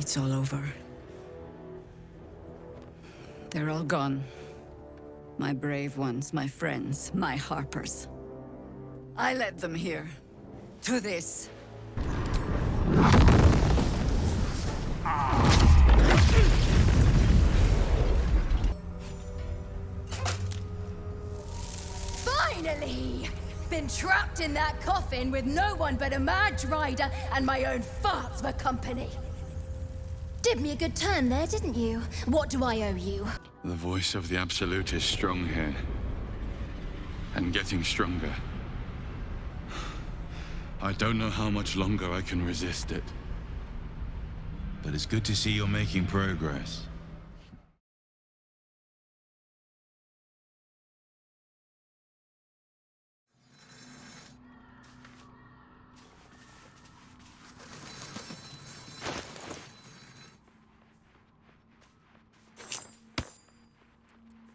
It's all over. They're all gone. My brave ones, my friends, my harpers. I led them here. To this. Finally! Been trapped in that coffin with no one but a mad rider and my own farts for company. Did me a good turn there, didn't you? What do I owe you? The voice of the Absolute is strong here. And getting stronger. I don't know how much longer I can resist it. But it's good to see you're making progress.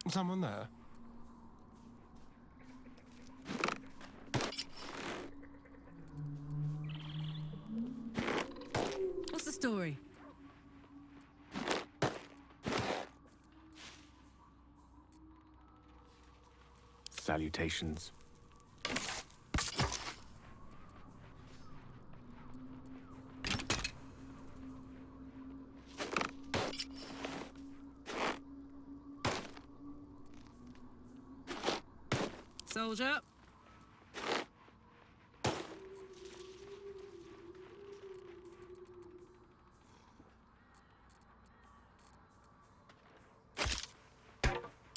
Someone there? What's the story? Salutations. Soldier.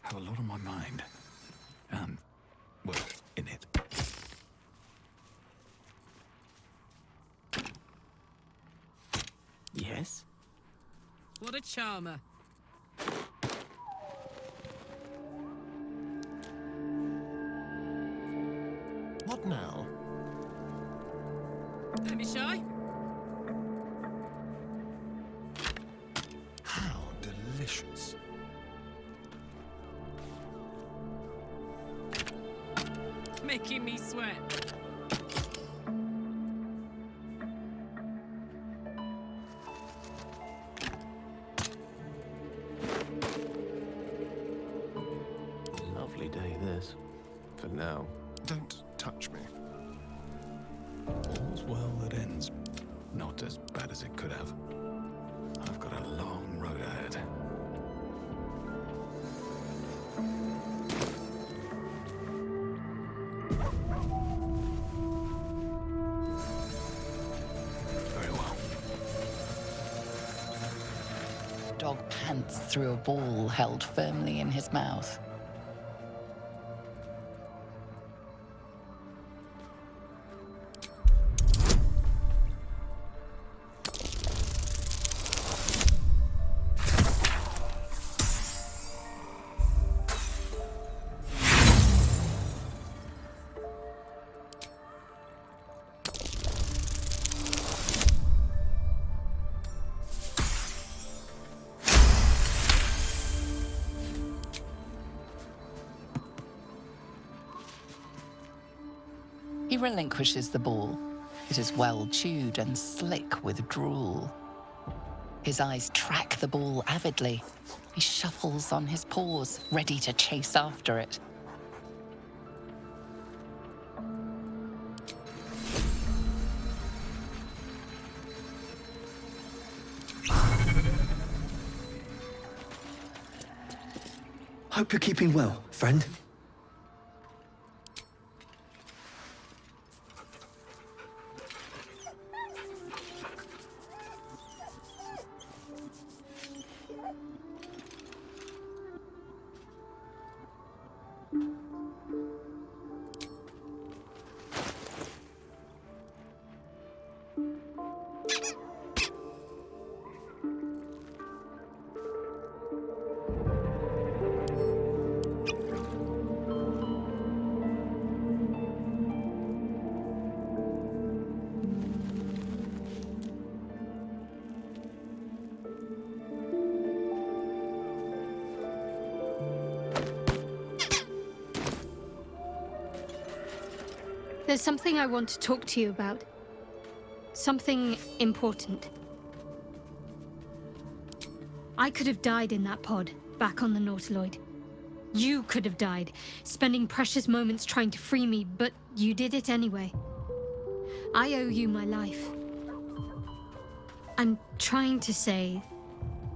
Have a lot on my mind. And, well, in it. Yes? What a charmer. What now? Don't be shy. How delicious. Making me sweat. Lovely day this. For now. Don't touch me. All's well that ends. Not as bad as it could have. I've got a long road ahead. Very well. Dog pants through a ball held firmly in his mouth. He relinquishes the ball. It is well chewed and slick with drool. His eyes track the ball avidly. He shuffles on his paws, ready to chase after it. Hope you're keeping well, friend. There's something I want to talk to you about. Something important. I could have died in that pod, back on the Nautiloid. You could have died, spending precious moments trying to free me, but you did it anyway. I owe you my life. I'm trying to say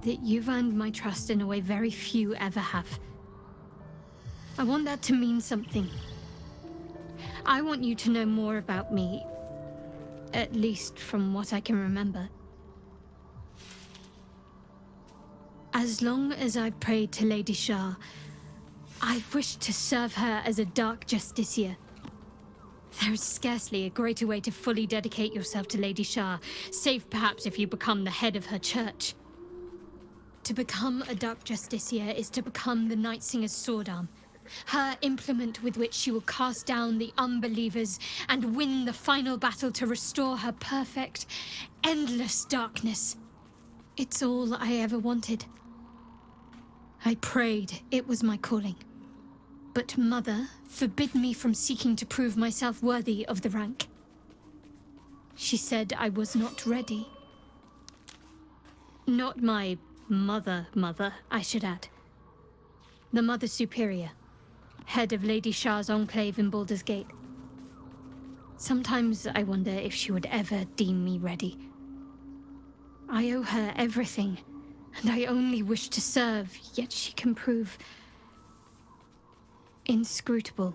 that you've earned my trust in a way very few ever have. I want that to mean something. I want you to know more about me, at least from what I can remember. As long as I've prayed to Lady Shah, I've wished to serve her as a dark justiciar. There is scarcely a greater way to fully dedicate yourself to Lady Shah, save perhaps if you become the head of her church. To become a dark justiciar is to become the Night Singer's sword arm, her implement with which she will cast down the unbelievers and win the final battle to restore her perfect, endless darkness. It's all I ever wanted. I prayed it was my calling. But Mother forbid me from seeking to prove myself worthy of the rank. She said I was not ready. Not my mother, I should add. The Mother Superior, head of Lady Shah's enclave in Baldur's Gate. Sometimes I wonder if she would ever deem me ready. I owe her everything, and I only wish to serve, yet she can prove inscrutable.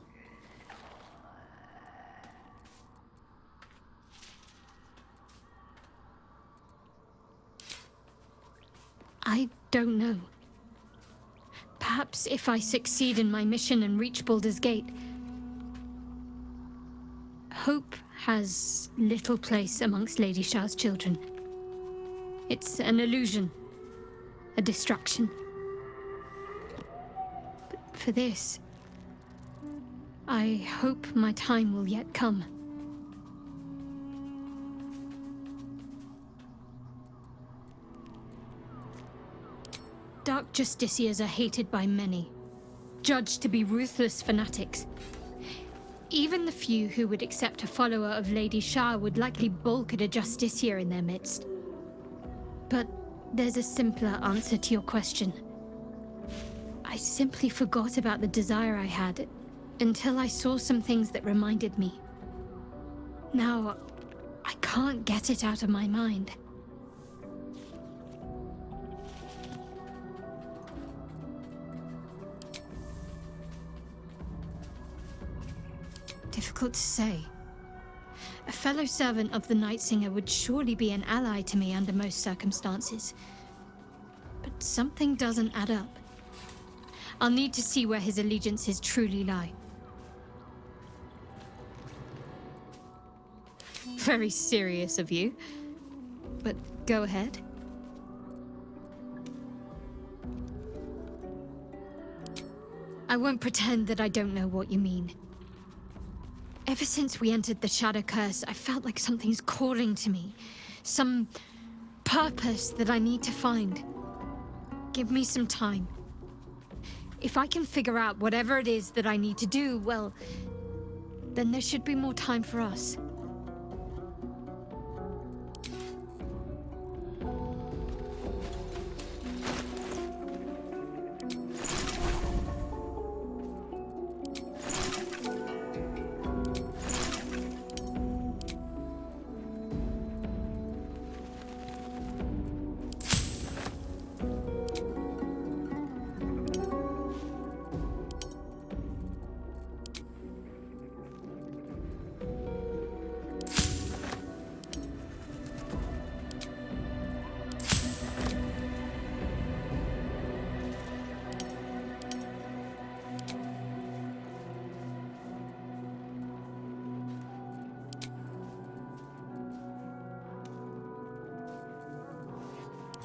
I don't know. Perhaps if I succeed in my mission and reach Baldur's Gate. Hope has little place amongst Lady Shah's children. It's an illusion, a distraction. But for this, I hope my time will yet come. Dark justiciars are hated by many, judged to be ruthless fanatics. Even the few who would accept a follower of Lady Shah would likely balk at a justiciar in their midst. But there's a simpler answer to your question. I simply forgot about the desire I had until I saw some things that reminded me. Now, I can't get it out of my mind. Difficult to say. A fellow servant of the Night Singer would surely be an ally to me under most circumstances. But something doesn't add up. I'll need to see where his allegiances truly lie. Very serious of you. But go ahead. I won't pretend that I don't know what you mean. Ever since we entered the Shadow Curse, I felt like something's calling to me. Some purpose that I need to find. Give me some time. If I can figure out whatever it is that I need to do, well, then there should be more time for us.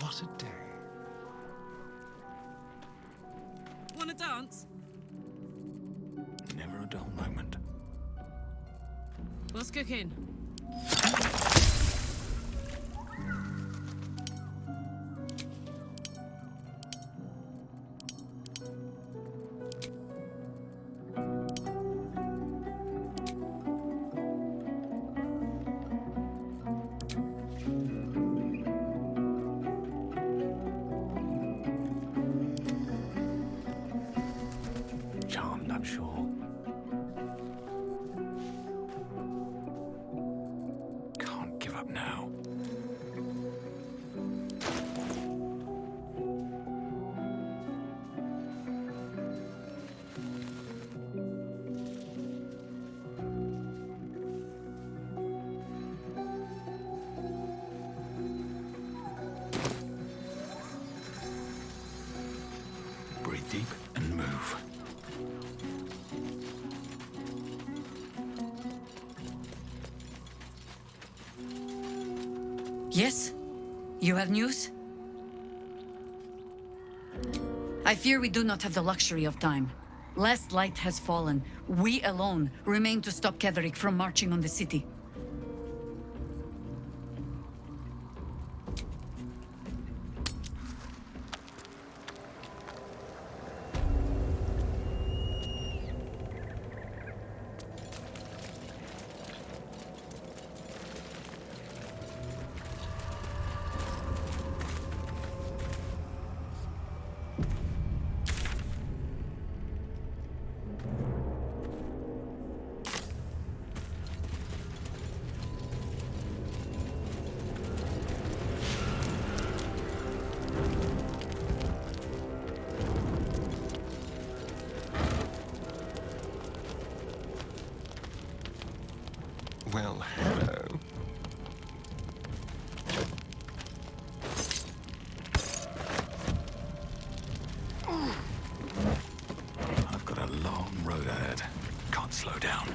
What a day. Want to dance? Never a dull moment. What's cooking? deep and move. Yes? You have news? I fear we do not have the luxury of time. Last light has fallen. We alone remain to stop Ketheric from marching on the city. Well, hello. I've got a long road ahead. Can't slow down.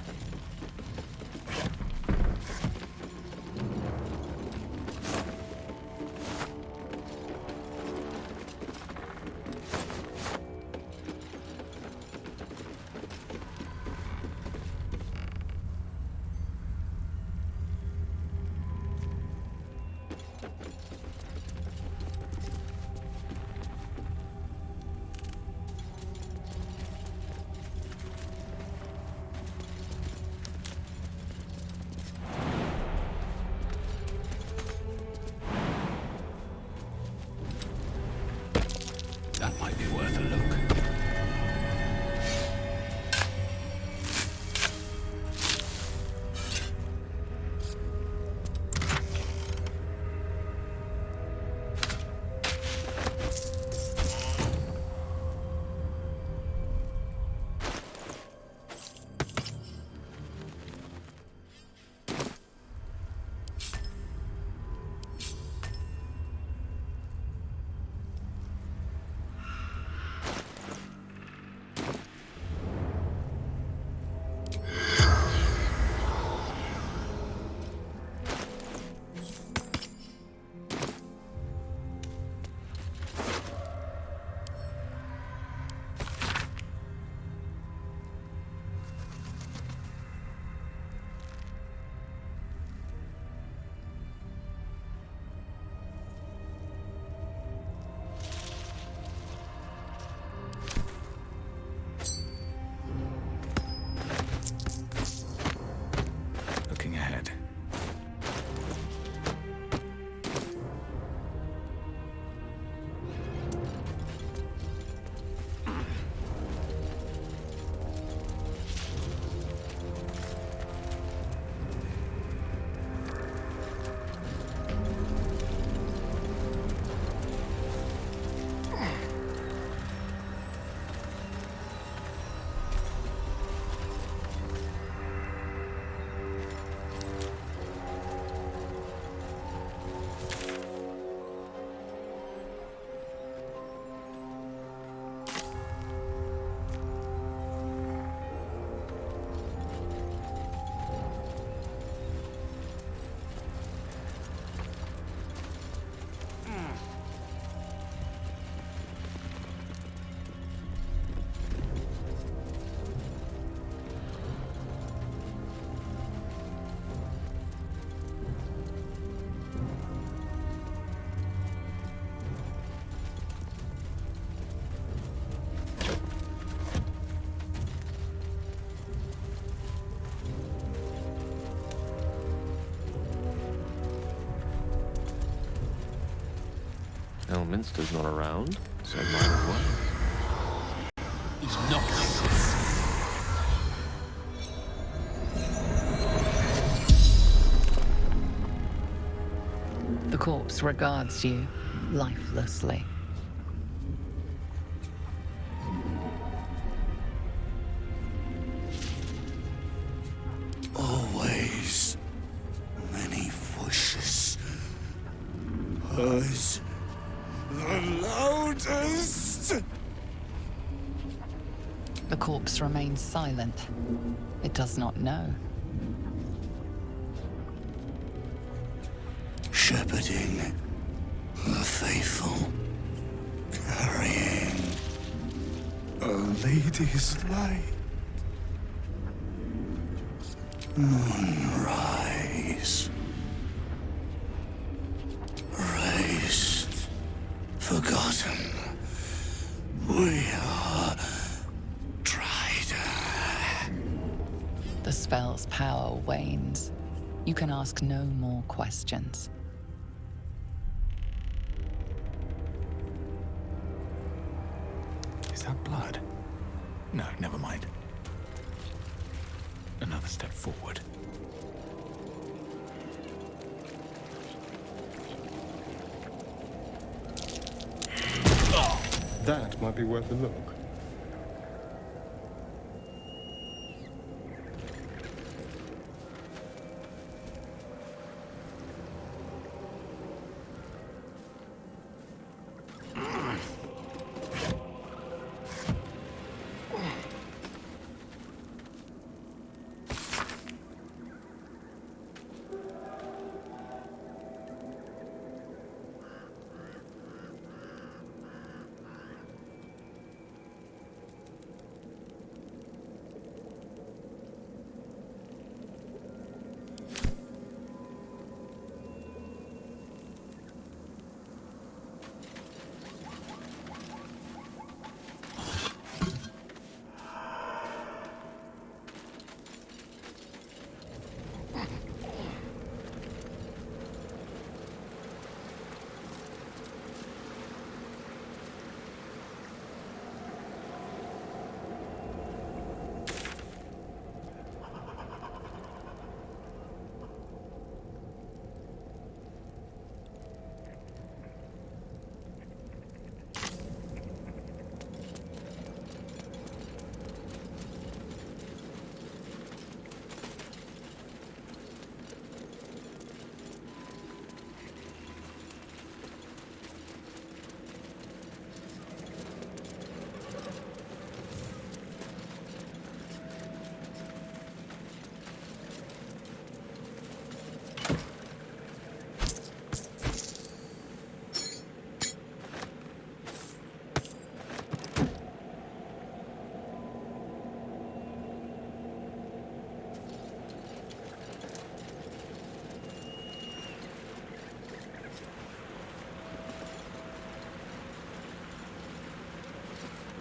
That might be worth a look. Looking ahead. Elminster's not around, so might as well. He's not. The corpse regards you lifelessly. Always many voices. Hers the loudest. The corpse remains silent. It does not know. Shepherding the faithful, carrying a lady's light. Moonrise. Raised, forgotten. We are tried. The spell's power wanes. You can ask no more questions. Is that blood? No, never mind. Another step forward. That might be worth a look.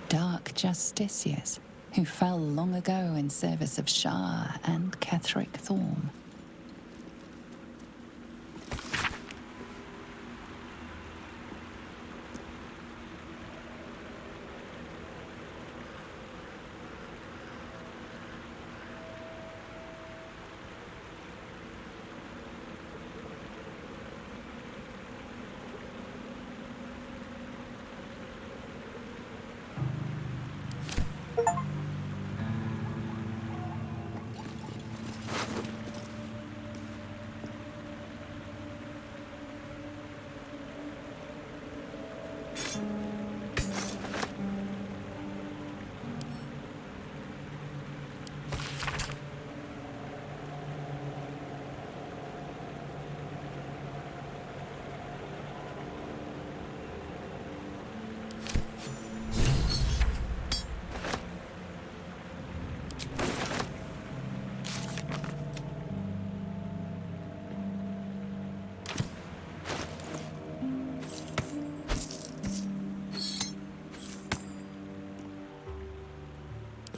Dark justiciars who fell long ago in service of Shah and Ketheric Thorm.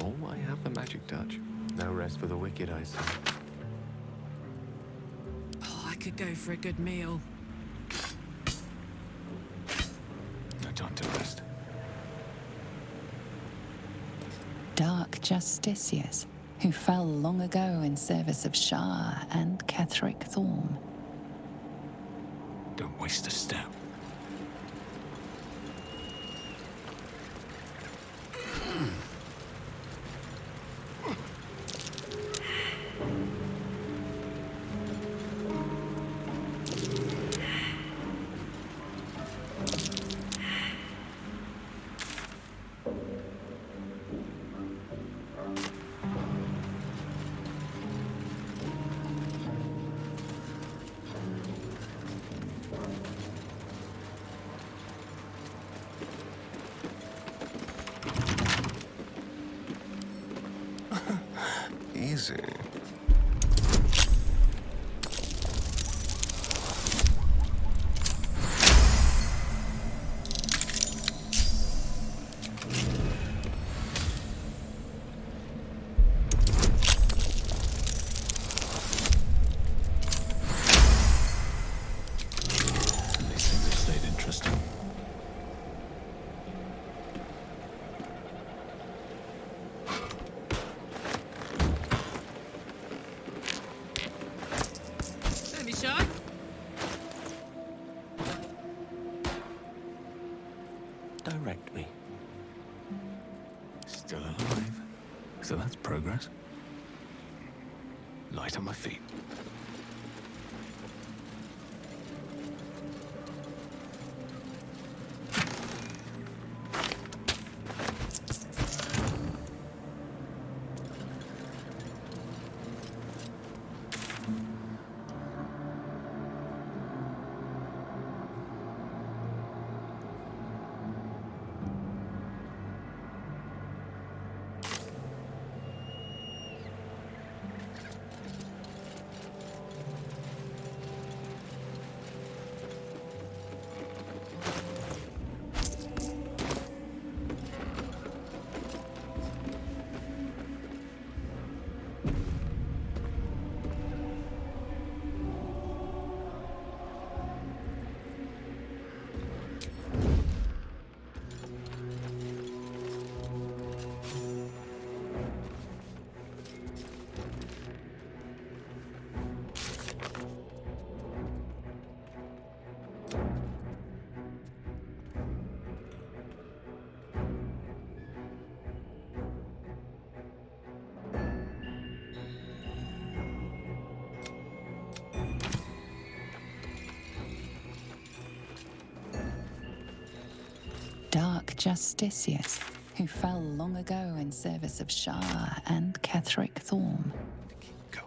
Oh, I have the magic touch. No rest for the wicked, I see. Oh, I could go for a good meal. No time to rest. Dark justiciars who fell long ago in service of Shah and Ketheric Thorm. Don't waste a step. see. Direct me. Still alive. So that's progress. Light on my feet. Dark justiciars who fell long ago in service of Shah and Ketheric Thorm. Keep going.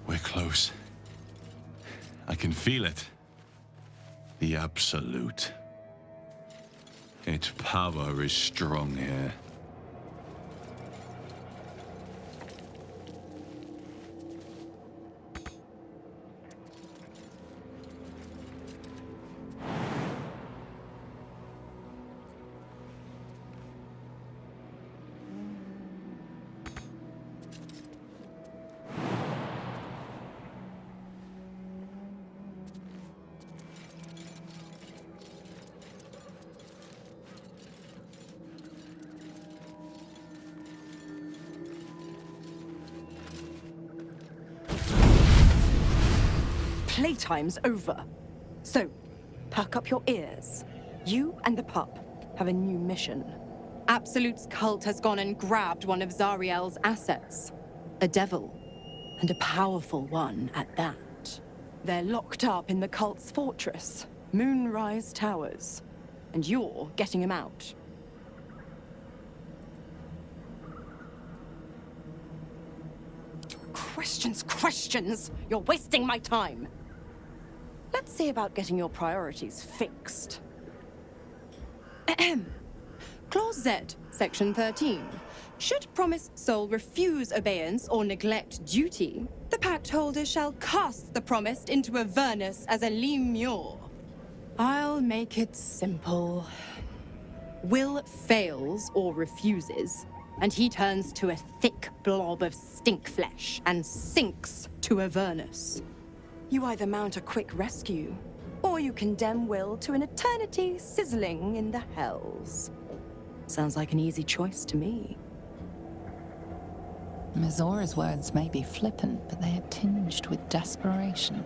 We're close. I can feel it. The Absolute. Its power is strong here. playtime's over. So, perk up your ears. You and the pup have a new mission. Absolute's cult has gone and grabbed one of Zariel's assets. A devil, and a powerful one at that. They're locked up in the cult's fortress, Moonrise Towers, and you're getting him out. Questions! You're wasting my time! Let's see about getting your priorities fixed. Clause Z, Section 13. Should promised soul refuse obeyance or neglect duty, the pact holder shall cast the promised into Avernus as a lemure. I'll make it simple. Will fails or refuses, and he turns to a thick blob of stink flesh and sinks to Avernus. You either mount a quick rescue, or you condemn Will to an eternity sizzling in the hells. Sounds like an easy choice to me. Mizora's words may be flippant, but they are tinged with desperation.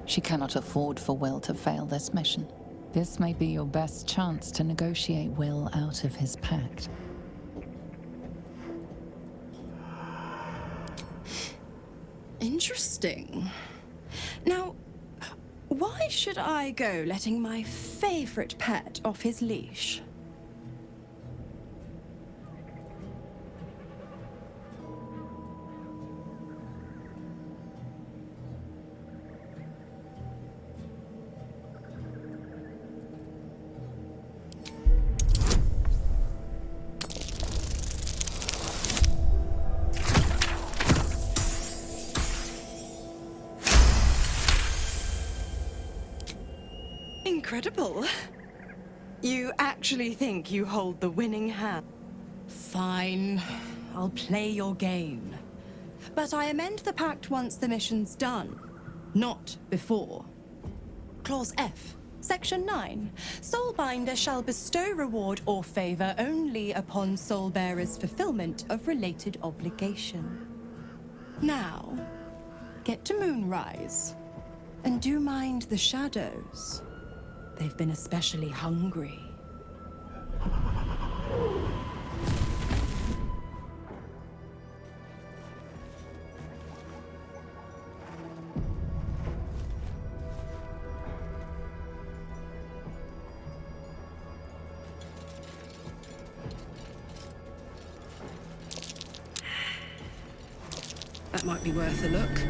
She cannot afford for Will to fail this mission. This may be your best chance to negotiate Will out of his pact. Interesting. Now, why should I go letting my favorite pet off his leash? Incredible. You actually think you hold the winning hand? Fine. I'll play your game. But I amend the pact once the mission's done, not before. Clause F, Section 9. Soulbinder shall bestow reward or favor only upon soulbearer's fulfillment of related obligation. Now, get to Moonrise, and do mind the shadows. They've been especially hungry. That might be worth a look.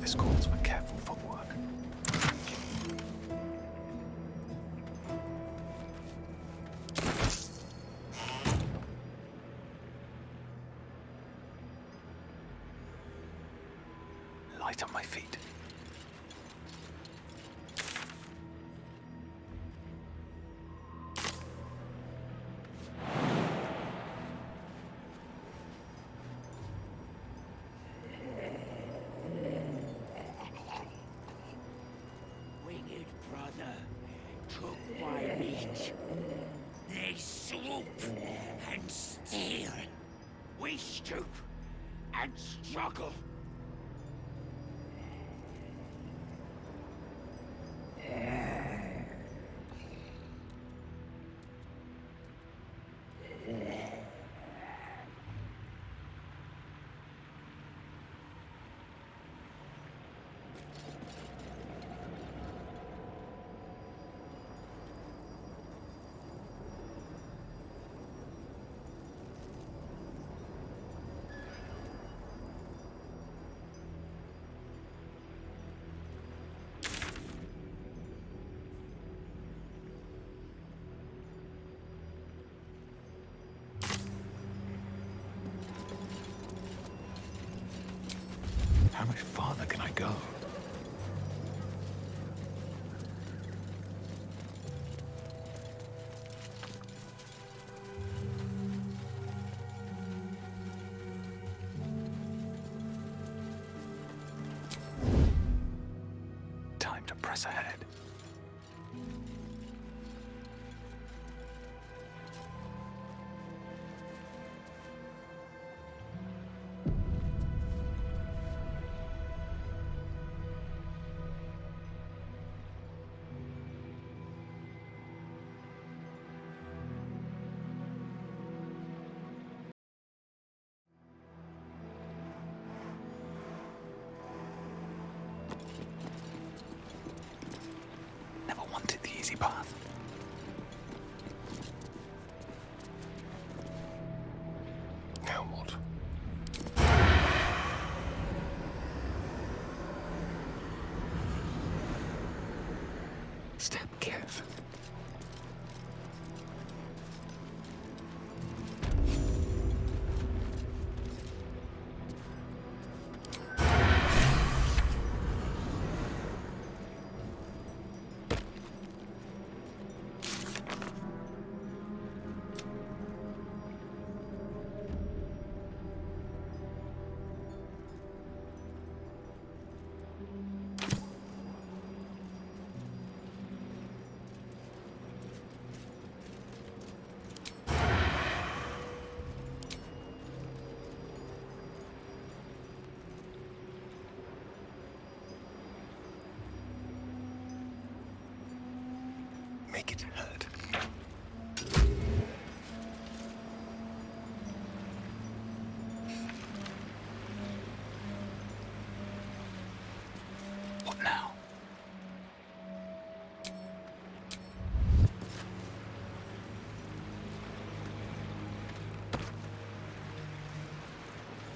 This calls for careful footwork. Light on my feet. They swoop and steal. We stoop and struggle. How much farther can I go? Time to press ahead. easy path. Now what? Step carefully. Make it hurt. What now?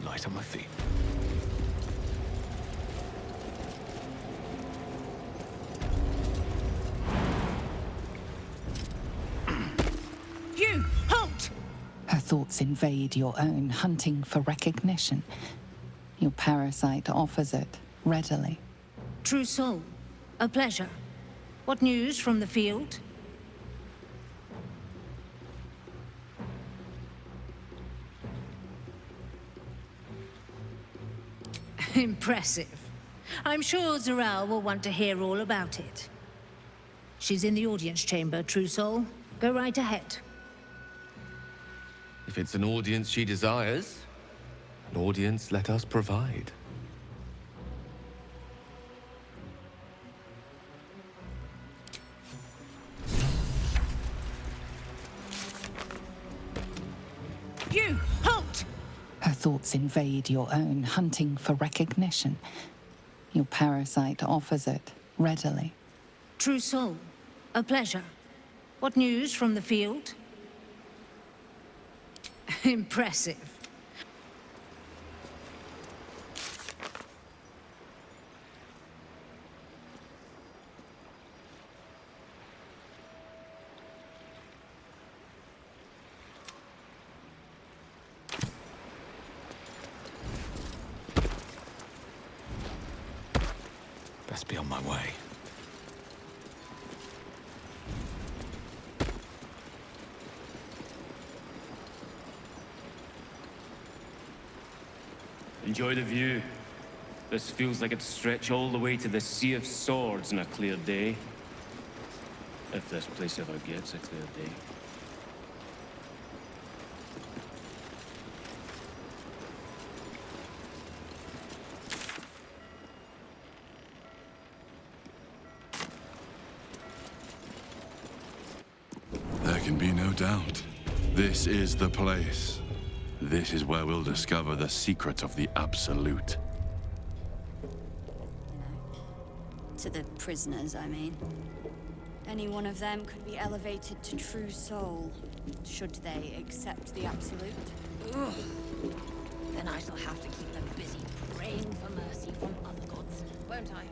Light on my feet. Thoughts invade your own, hunting for recognition. Your parasite offers it readily. True soul, a pleasure. What news from the field? Impressive. I'm sure Zeral will want to hear all about it. She's in the audience chamber, True Soul. Go right ahead. If it's an audience she desires, an audience let us provide. You, halt! Her thoughts invade your own, hunting for recognition. Your parasite offers it readily. True soul, a pleasure. What news from the field? Impressive. Best be on my way. Enjoy the view. This feels like it'd stretch all the way to the Sea of Swords on a clear day. If this place ever gets a clear day. There can be no doubt. This is the place. This is where we'll discover the secret of the Absolute. To the prisoners, I mean. Any one of them could be elevated to true soul, should they accept the Absolute. Ugh. Then I shall have to keep them busy praying for mercy from other gods, won't I?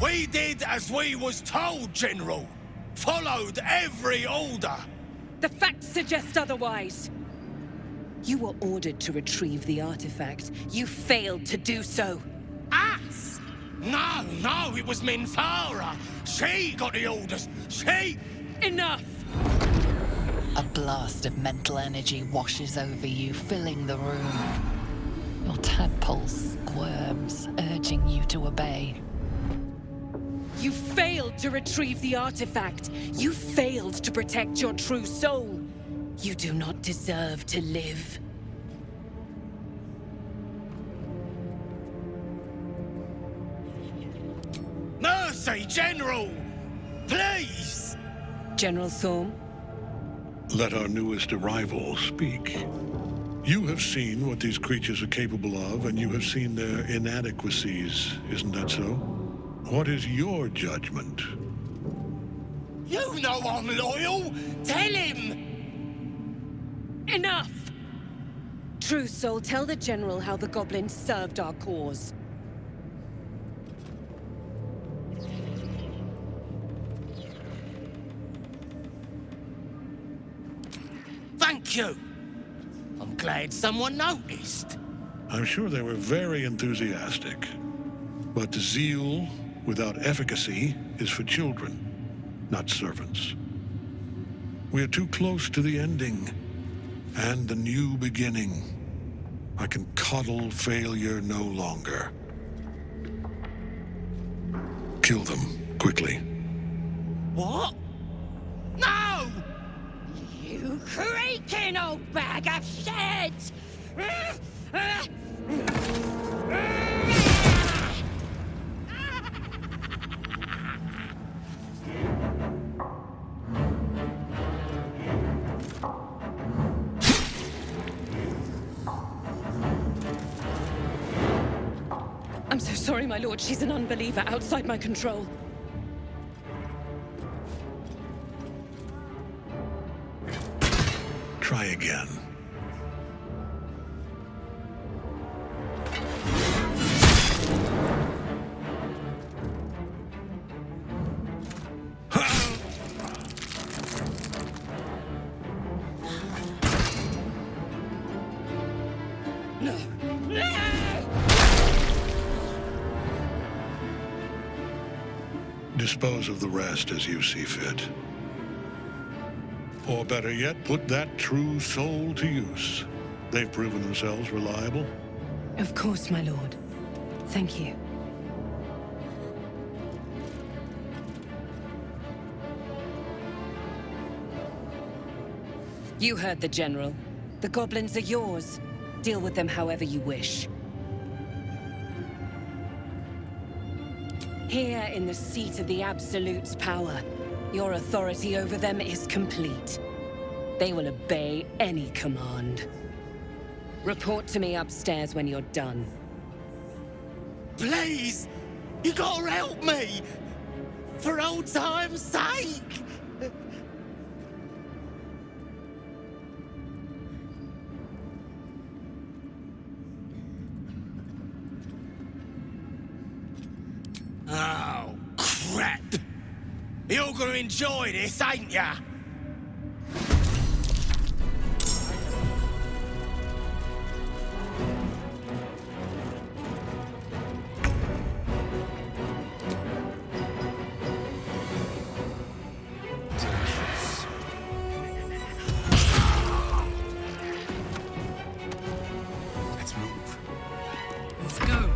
We did as we was told, General. Followed every order. The facts suggest otherwise. You were ordered to retrieve the artifact. You failed to do so. Us? No, it was Minthara. She got the orders. She... Enough! A blast of mental energy washes over you, filling the room. Your tadpole squirms, urging you to obey. You failed to retrieve the artifact. You failed to protect your true soul. You do not deserve to live. Mercy, General! Please! General Thorm? Let our newest arrival speak. You have seen what these creatures are capable of, and you have seen their inadequacies, isn't that so? What is your judgment? You know I'm loyal! Tell him! Enough! True Soul, tell the General how the goblins served our cause. Thank you! I'm glad someone noticed. I'm sure they were very enthusiastic. But zeal without efficacy is for children, not servants. We are too close to the ending and the new beginning. I can coddle failure no longer. Kill them, quickly. What? No! You creaking old bag of shit! I'm so sorry, my lord. She's an unbeliever outside my control. Try again. Dispose of the rest as you see fit. Or better yet, put that true soul to use. They've proven themselves reliable. Of course, my lord. Thank you. You heard the General. The goblins are yours. Deal with them however you wish. Here in the seat of the Absolute's power, your authority over them is complete. They will obey any command. Report to me upstairs when you're done. Please! You gotta help me! For old time's sake! Oh, crap! You're gonna enjoy this, ain't ya? Let's move. Let's go.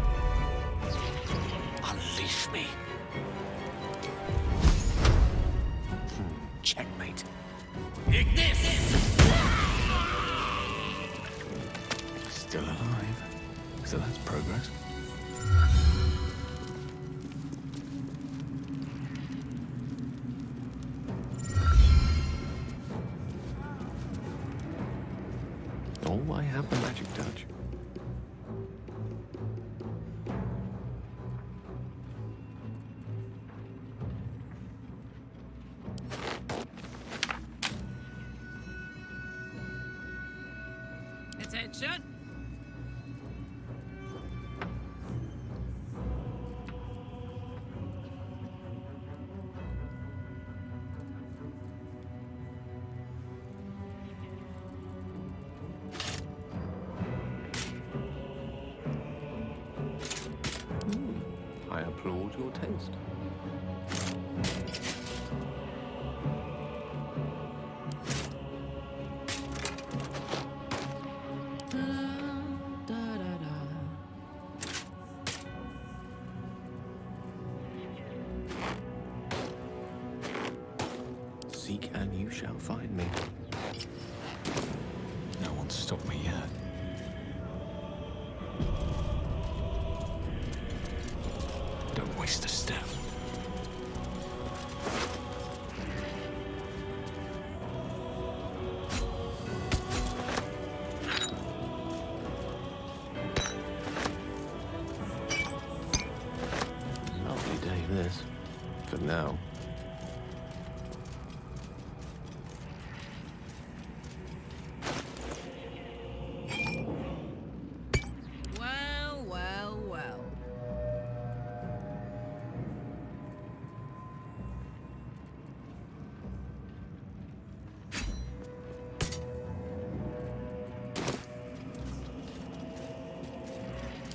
Unleash me. Checkmate. Take this! Still alive. So that's progress. Oh, I have the magic touch. Attention. I applaud your taste. find me. No one's stopped me yet. Don't waste a step. Lovely day this, for now. Well, well, well.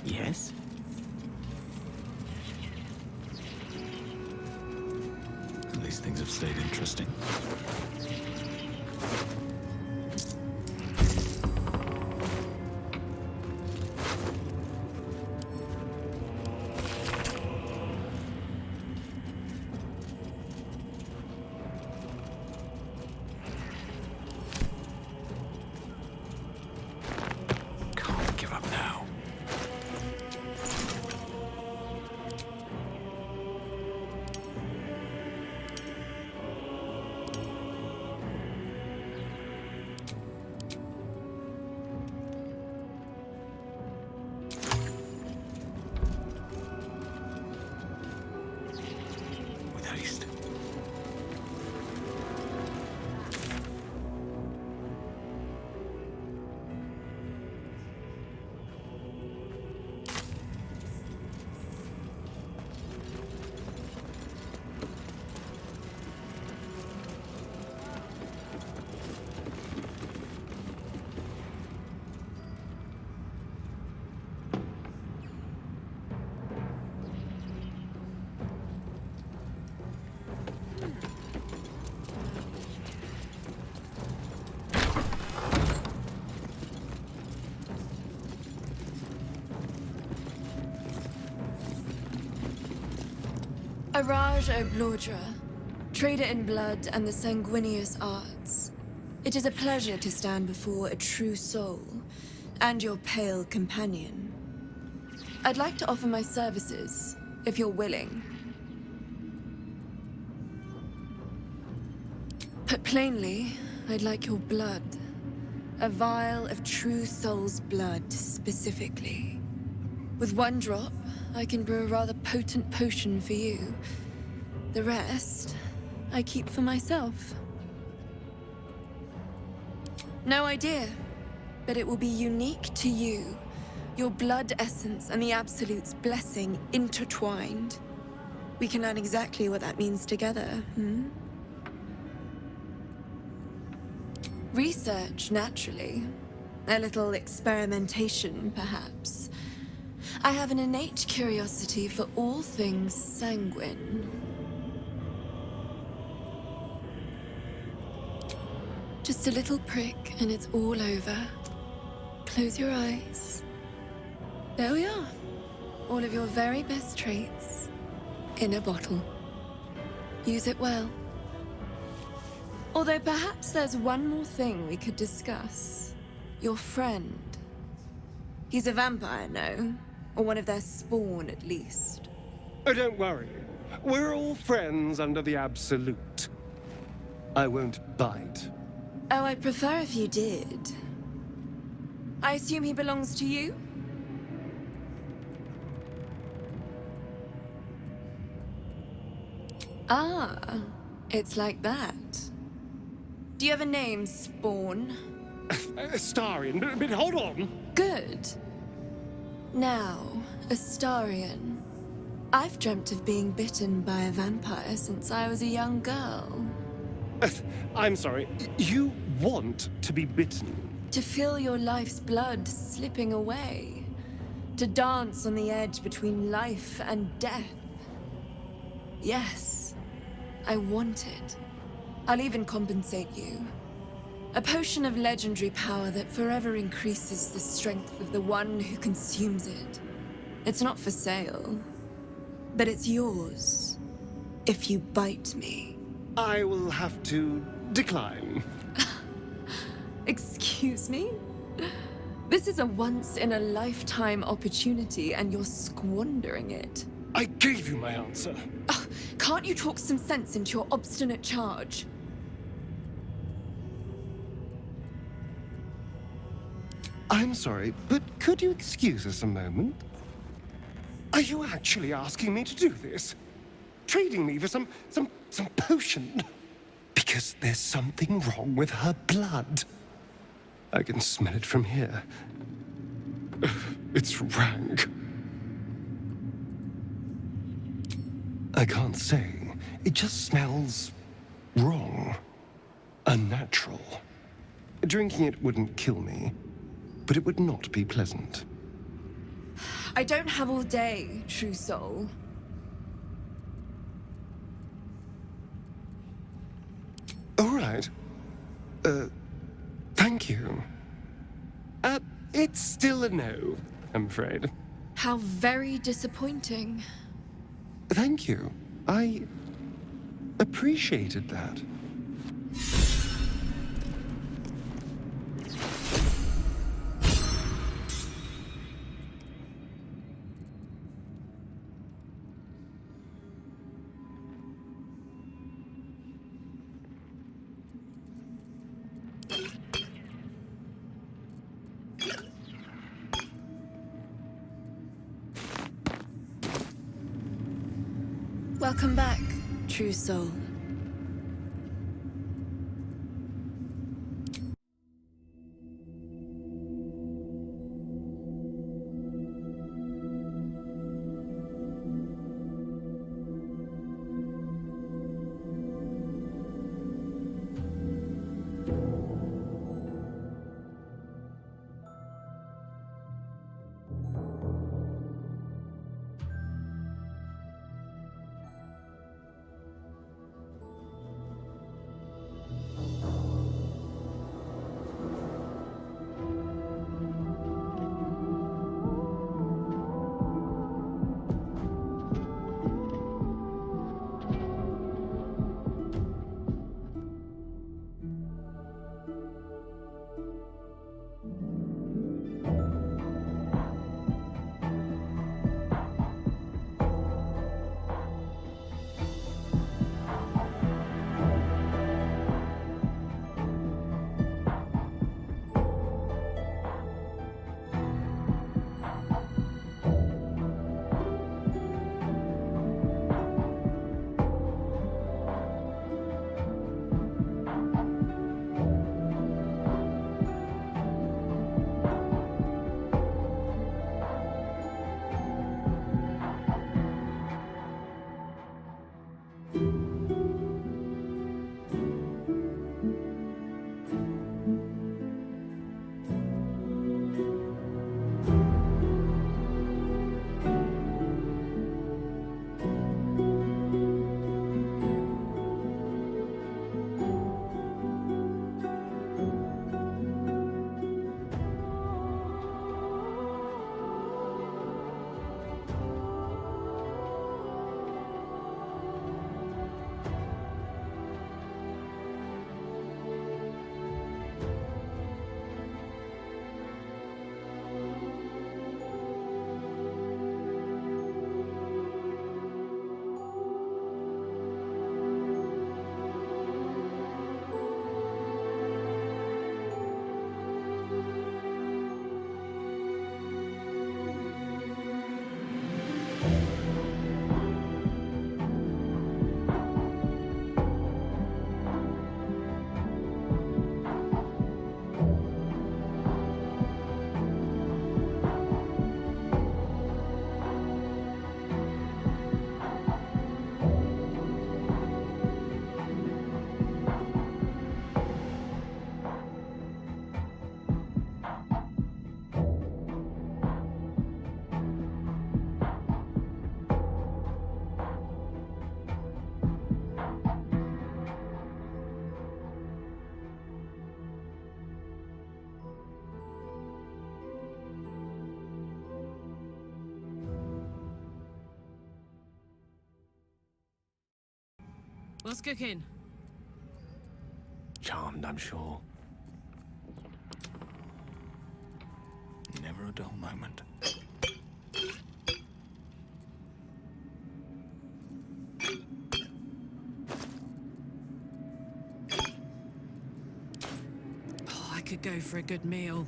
Yes? At least things have stayed interesting. Can't give up now. With haste. Araj Oblodra, trader in blood and the sanguineous arts. It is a pleasure to stand before a true soul, and your pale companion. I'd like to offer my services, if you're willing. Put plainly, I'd like your blood. A vial of true soul's blood, specifically. With one drop, I can brew a rather potent potion for you. The rest, I keep for myself. No idea, but it will be unique to you. Your blood essence and the Absolute's blessing intertwined. We can learn exactly what that means together, hmm? Research, naturally. A little experimentation, perhaps. I have an innate curiosity for all things sanguine. Just a little prick and it's all over. Close your eyes. There we are. All of your very best traits in a bottle. Use it well. Although perhaps there's one more thing we could discuss. Your friend. He's a vampire, no? Or one of their spawn, at least. Oh, don't worry. We're all friends under the Absolute. I won't bite. Oh, I'd prefer if you did. I assume he belongs to you? Ah, it's like that. Do you have a name, Spawn? Astarion, but hold on. Good. Now, Astarion. I've dreamt of being bitten by a vampire since I was a young girl. I'm sorry, you want to be bitten? To feel your life's blood slipping away. To dance on the edge between life and death. Yes, I want it. I'll even compensate you. A potion of legendary power that forever increases the strength of the one who consumes it. It's not for sale, but it's yours if you bite me. I will have to decline. Excuse me? This is a once-in-a-lifetime opportunity, and you're squandering it. I gave you my answer. Can't you talk some sense into your obstinate charge? I'm sorry, but could you excuse us a moment? Are you actually asking me to do this? Trading me for some potion? Because there's something wrong with her blood. I can smell it from here. It's rank. I can't say. It just smells wrong. Unnatural. Drinking it wouldn't kill me, but it would not be pleasant. I don't have all day, true soul. All right. Thank you. It's still a no, I'm afraid. How very disappointing. Thank you. I appreciated that. Welcome back, true soul. What's cooking? friend, I'm sure. Never a dull moment. Oh, I could go for a good meal.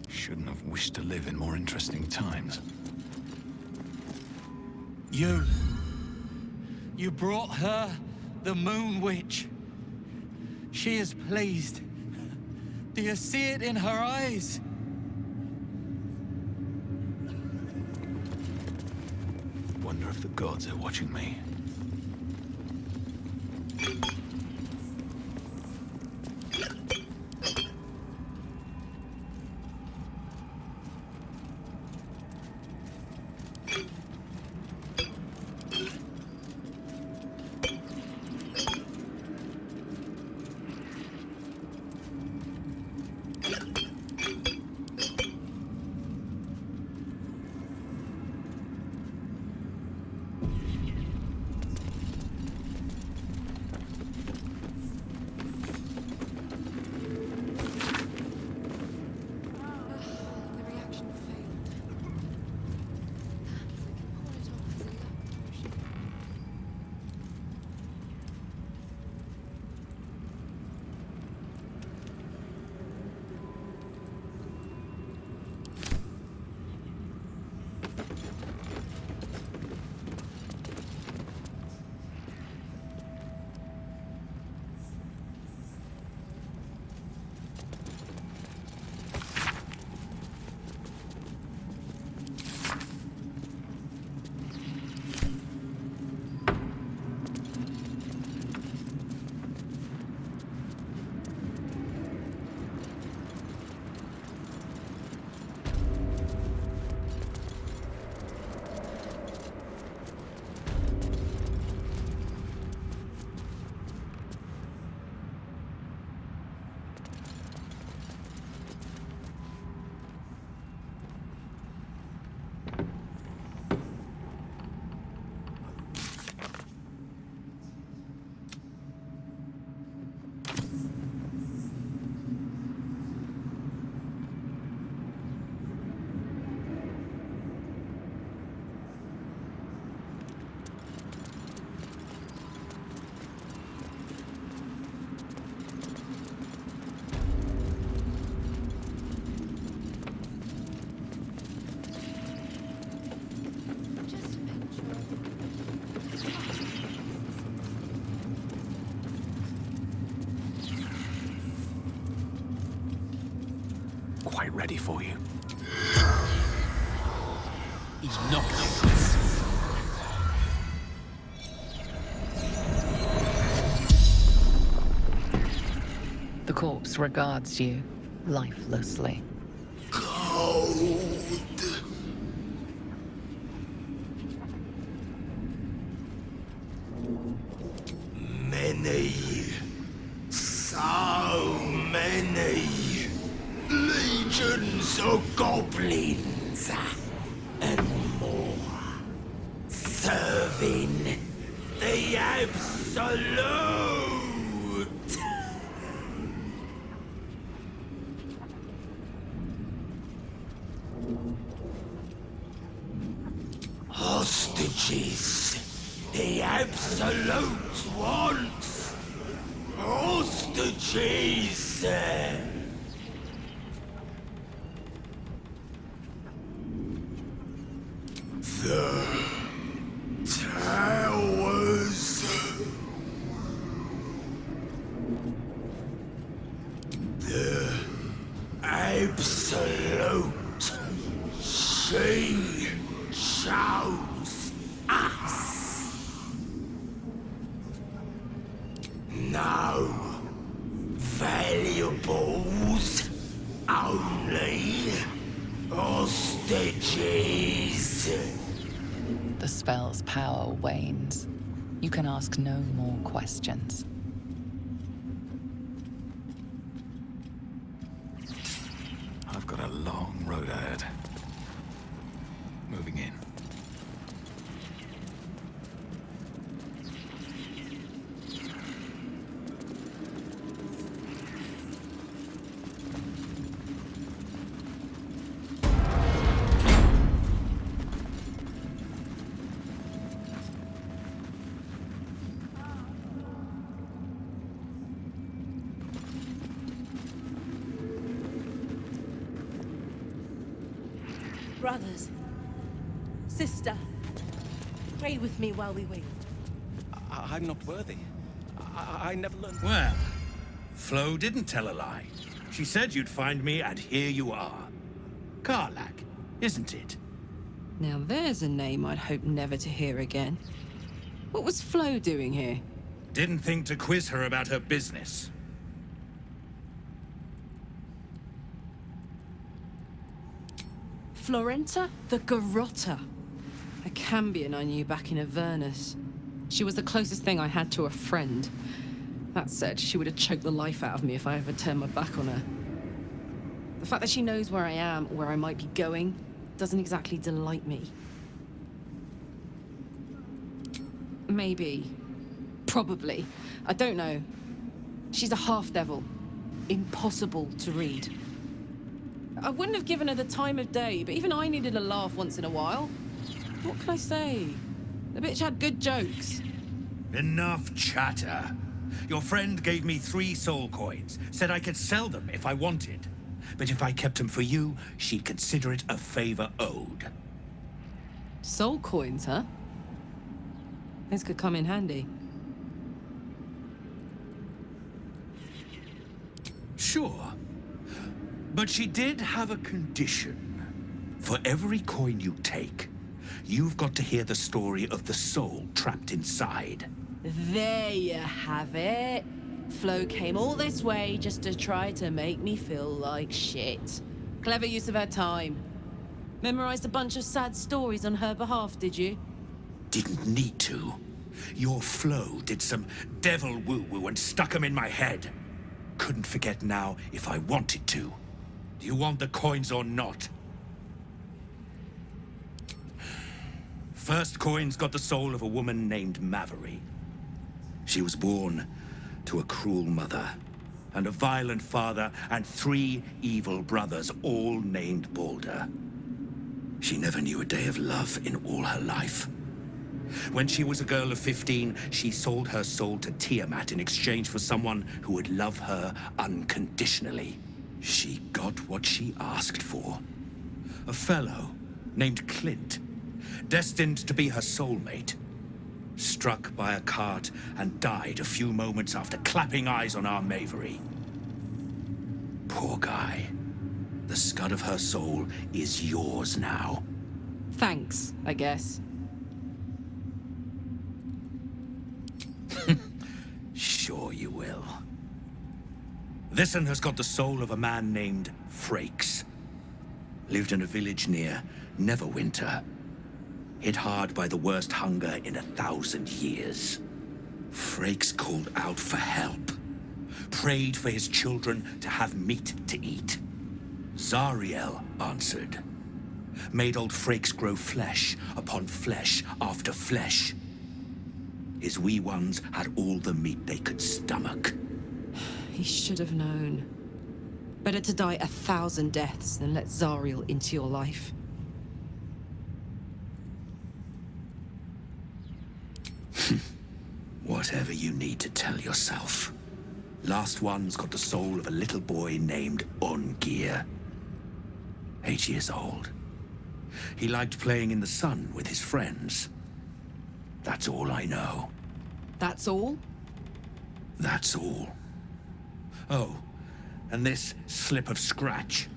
Shouldn't have wished to live in more interesting times. You brought her, the Moon Witch. She is pleased. Do you see it in her eyes? Wonder if the gods are watching me. Quite ready for you. He's not. The corpse regards you lifelessly. Many. So many. Legions of goblins. And more. Serving the absolute. Hostages. The absolute wants. Hostages. The towers. The absolute. She chose us. No valuables, only hostages. The spell's power wanes. You can ask no more questions. I've got a long road ahead. Moving in. Brothers. Sister. Pray with me while we wait. I'm not worthy. I never learned... Well, Flo didn't tell a lie. She said you'd find me, and here you are. Karlach, isn't it? Now there's a name I'd hope never to hear again. What was Flo doing here? Didn't think to quiz her about her business. Florenta the Garotta. A Cambion I knew back in Avernus. She was the closest thing I had to a friend. That said, she would have choked the life out of me if I ever turned my back on her. The fact that she knows where I am, or where I might be going, doesn't exactly delight me. Maybe. Probably. I don't know. She's a half-devil. Impossible to read. I wouldn't have given her the time of day, but even I needed a laugh once in a while. What can I say? The bitch had good jokes. Enough chatter. Your friend gave me 3 soul coins, said I could sell them if I wanted. But if I kept them for you, she'd consider it a favor owed. Soul coins, huh? This could come in handy. Sure. But she did have a condition. For every coin you take, you've got to hear the story of the soul trapped inside. There you have it. Flo came all this way just to try to make me feel like shit. Clever use of her time. Memorized a bunch of sad stories on her behalf, did you? Didn't need to. Your Flo did some devil woo-woo and stuck 'em in my head. Couldn't forget now if I wanted to. Do you want the coins or not? First coin's got the soul of a woman named Mavery. She was born to a cruel mother, and a violent father, and 3 evil brothers, all named Baldur. She never knew a day of love in all her life. When she was a girl of 15, she sold her soul to Tiamat in exchange for someone who would love her unconditionally. She got what she asked for. A fellow named Clint, destined to be her soulmate. Struck by a cart and died a few moments after clapping eyes on our Mavery. Poor guy. The scud of her soul is yours now. Thanks, I guess. Sure you will. This one has got the soul of a man named Frakes. Lived in a village near Neverwinter. Hit hard by the worst hunger in 1,000 years. Frakes called out for help. Prayed for his children to have meat to eat. Zariel answered. Made old Frakes grow flesh upon flesh after flesh. His wee ones had all the meat they could stomach. He should have known. Better to die 1,000 deaths than let Zariel into your life. Whatever you need to tell yourself. Last one's got the soul of a little boy named Ungir. 8 years old. He liked playing in the sun with his friends. That's all I know. That's all? That's all. Oh, and this slip of scratch.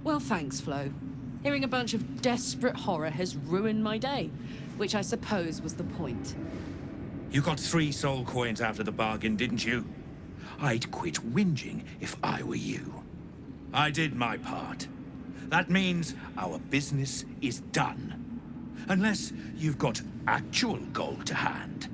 Well, thanks, Flo. Hearing a bunch of desperate horror has ruined my day, which I suppose was the point. You got 3 soul coins out of the bargain, didn't you? I'd quit whinging if I were you. I did my part. That means our business is done. Unless you've got actual gold to hand.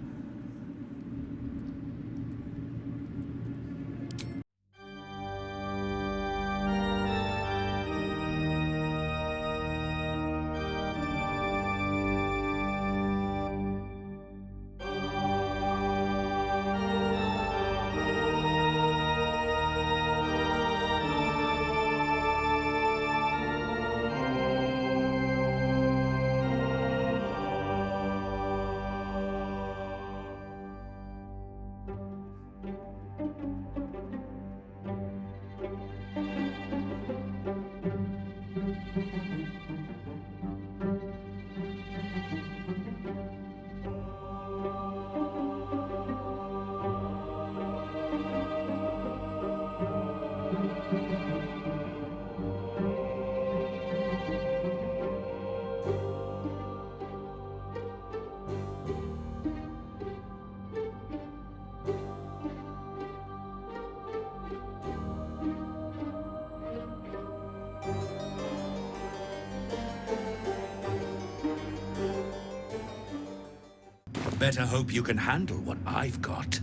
Better hope you can handle what I've got.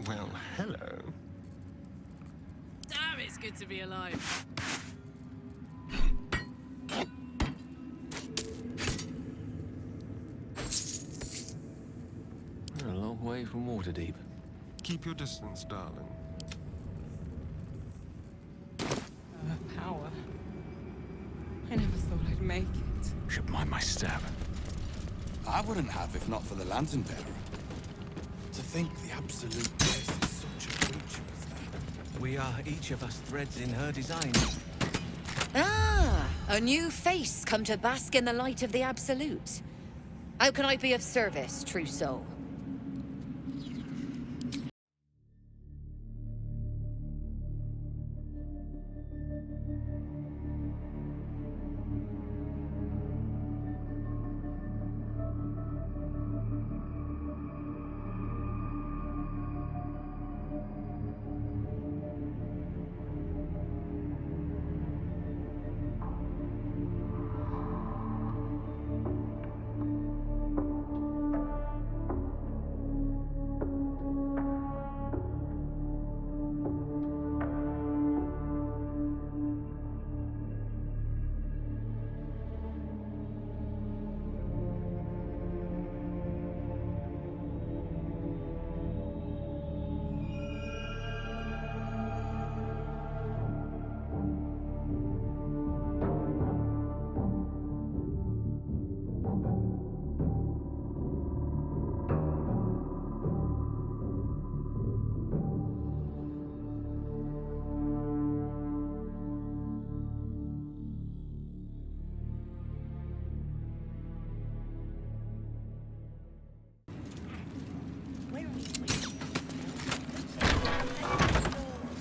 Well, hello. Damn, it's good to be alive. We're a long way from Waterdeep. Keep your distance, darling. Power. I never thought I'd make it. Should mind my step. I wouldn't have if not for the lantern bearer. To think the absolute bliss is such a creature as that. We are each of us threads in her design. Ah, a new face come to bask in the light of the absolute. How can I be of service, true soul?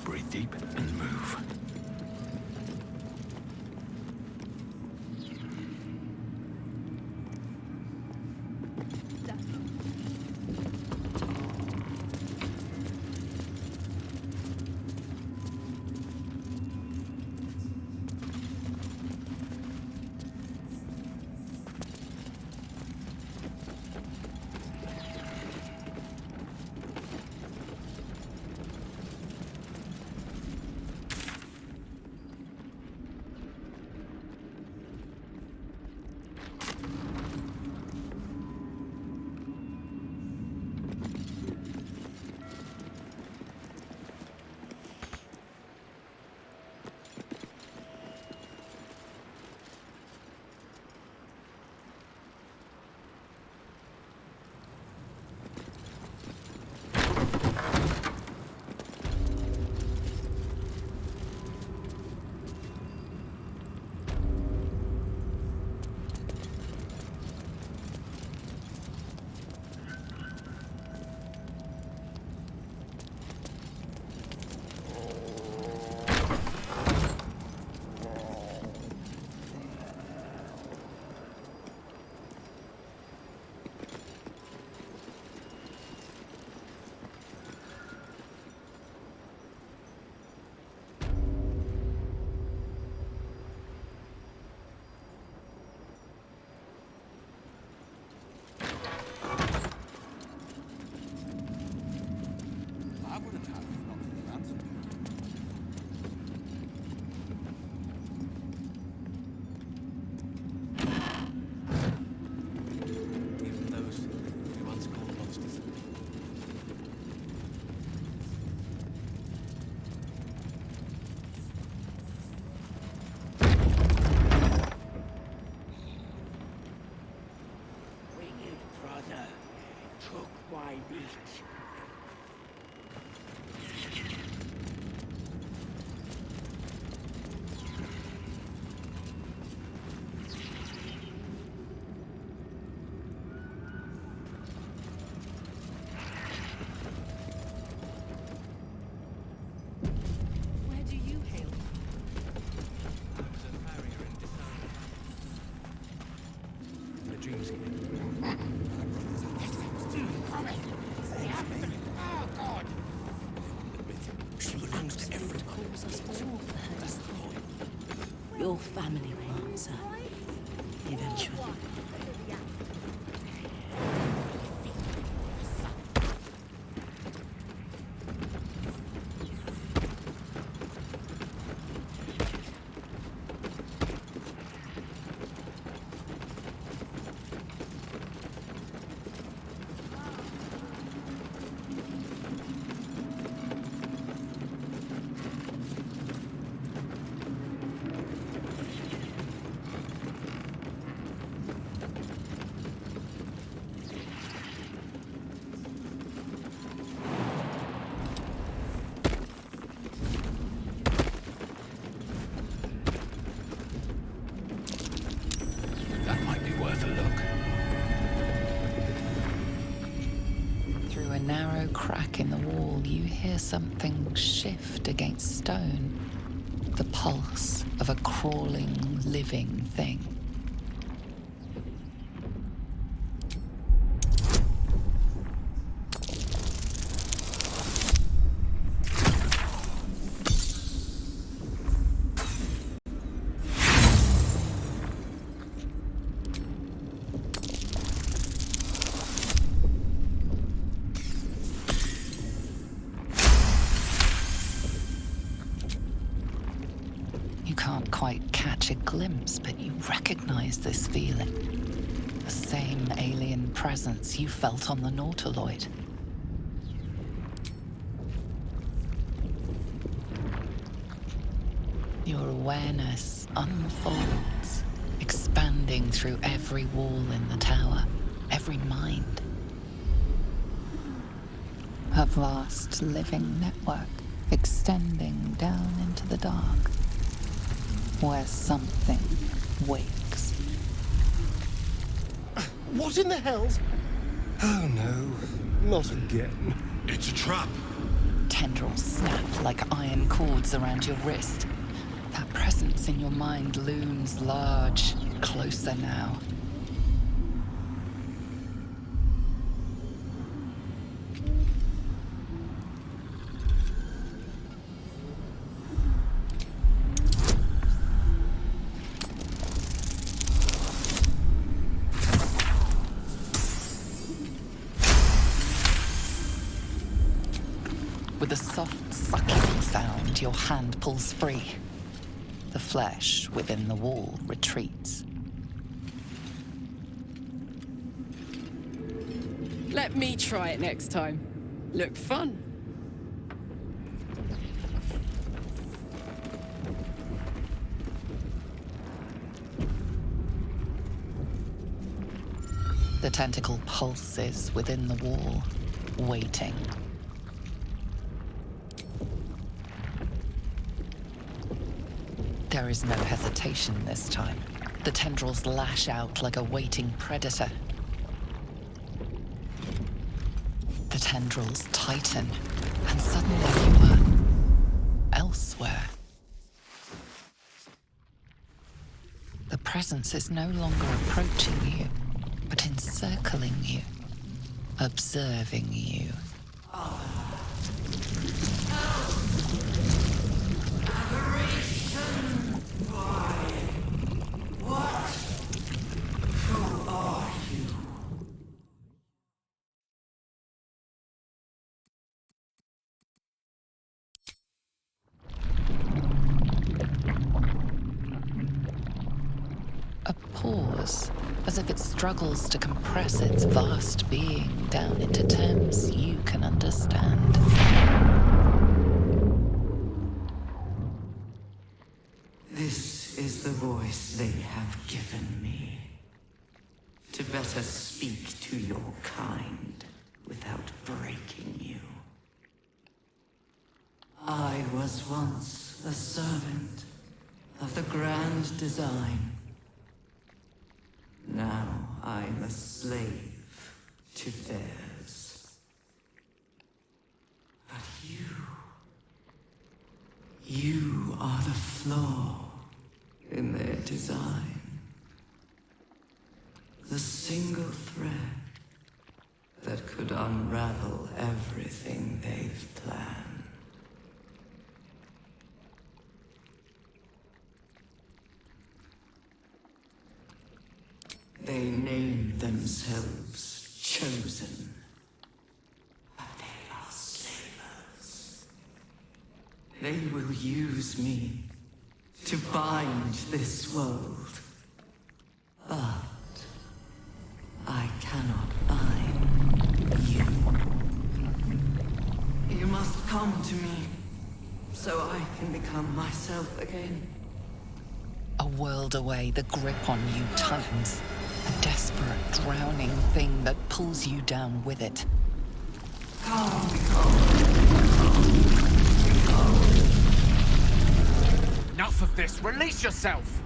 Breathe deep and move. narrow crack in the wall, you hear something shift against stone. The pulse of a crawling, living thing. Quite catch a glimpse, but you recognize this feeling. The same alien presence you felt on the Nautiloid. Your awareness unfolds, expanding through every wall in the tower, every mind. A vast living network extending down into the dark, where something wakes. What in the hell's... Oh no, not again. It's a trap. Tendrils snap like iron cords around your wrist. That presence in your mind looms large, closer now. With a soft, sucking sound, your hand pulls free. The flesh within the wall retreats. Let me try it next time. Look fun. The tentacle pulses within the wall, waiting. There is no hesitation this time. The tendrils lash out like a waiting predator. The tendrils tighten, and suddenly you are elsewhere. The presence is no longer approaching you, but encircling you, observing you. A pause, as if it struggles to compress its vast being down into terms you can understand. This is the voice they have given me, to better speak to your kind without breaking you. I was once a servant of the grand design. Now I'm a slave to theirs. But you are the flaw in their design. The single thread that could unravel everything they've planned. They name themselves chosen, but they are slavers. They will use me to bind this world, but I cannot bind you. You must come to me, so I can become myself again. A world away, the grip on you tightens. A desperate, drowning thing that pulls you down with it. Come. Enough of this! Release yourself!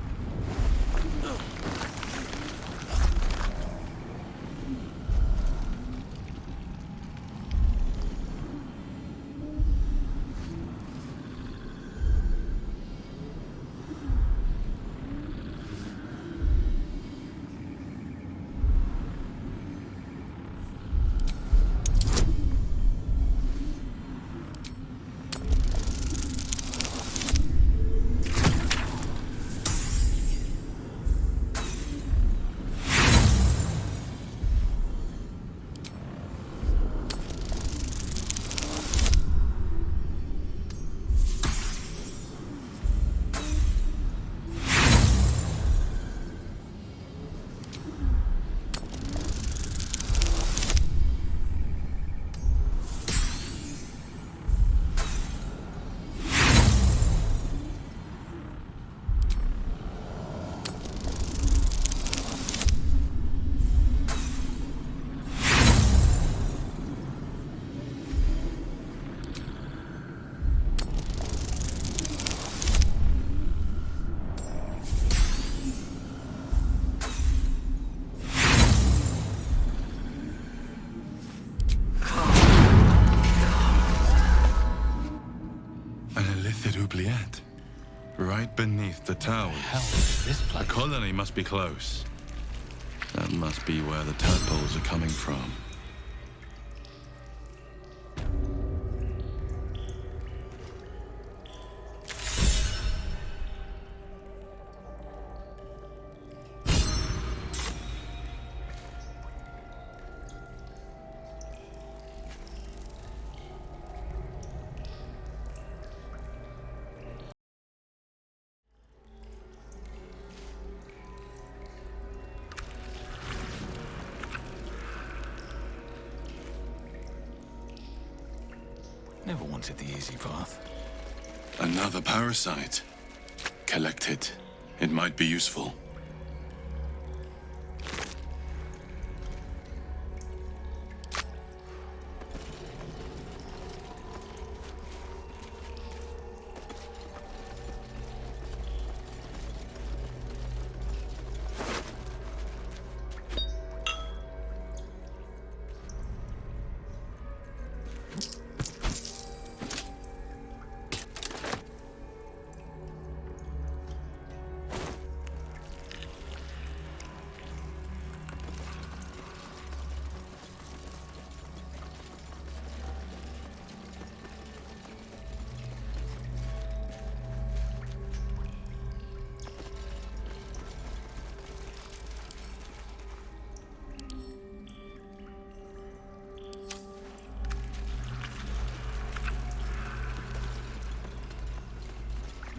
Right beneath the towers. Hell, this place. The colony must be close. That must be where the tadpoles are coming from. Never wanted the easy path. Another parasite. Collect it. It might be useful.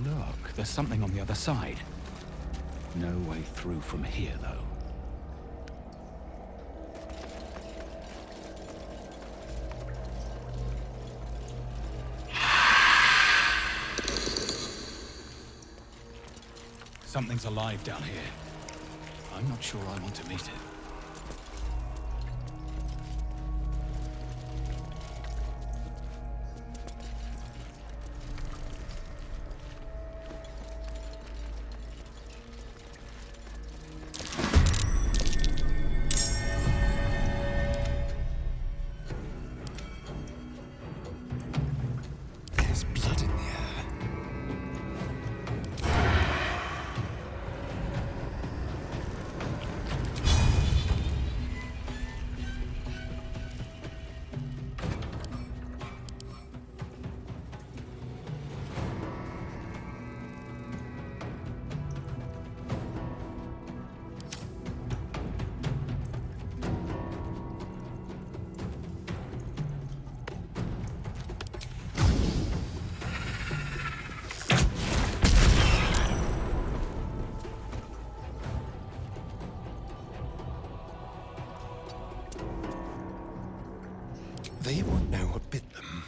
Look, there's something on the other side. No way through from here, though. Something's alive down here. I'm not sure I want to meet it. They won't know what bit them.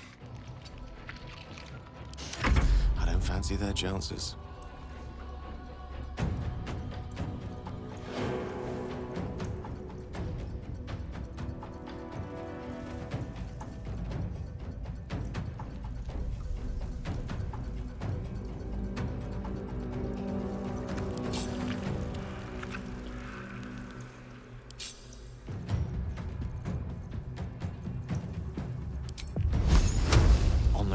I don't fancy their chances.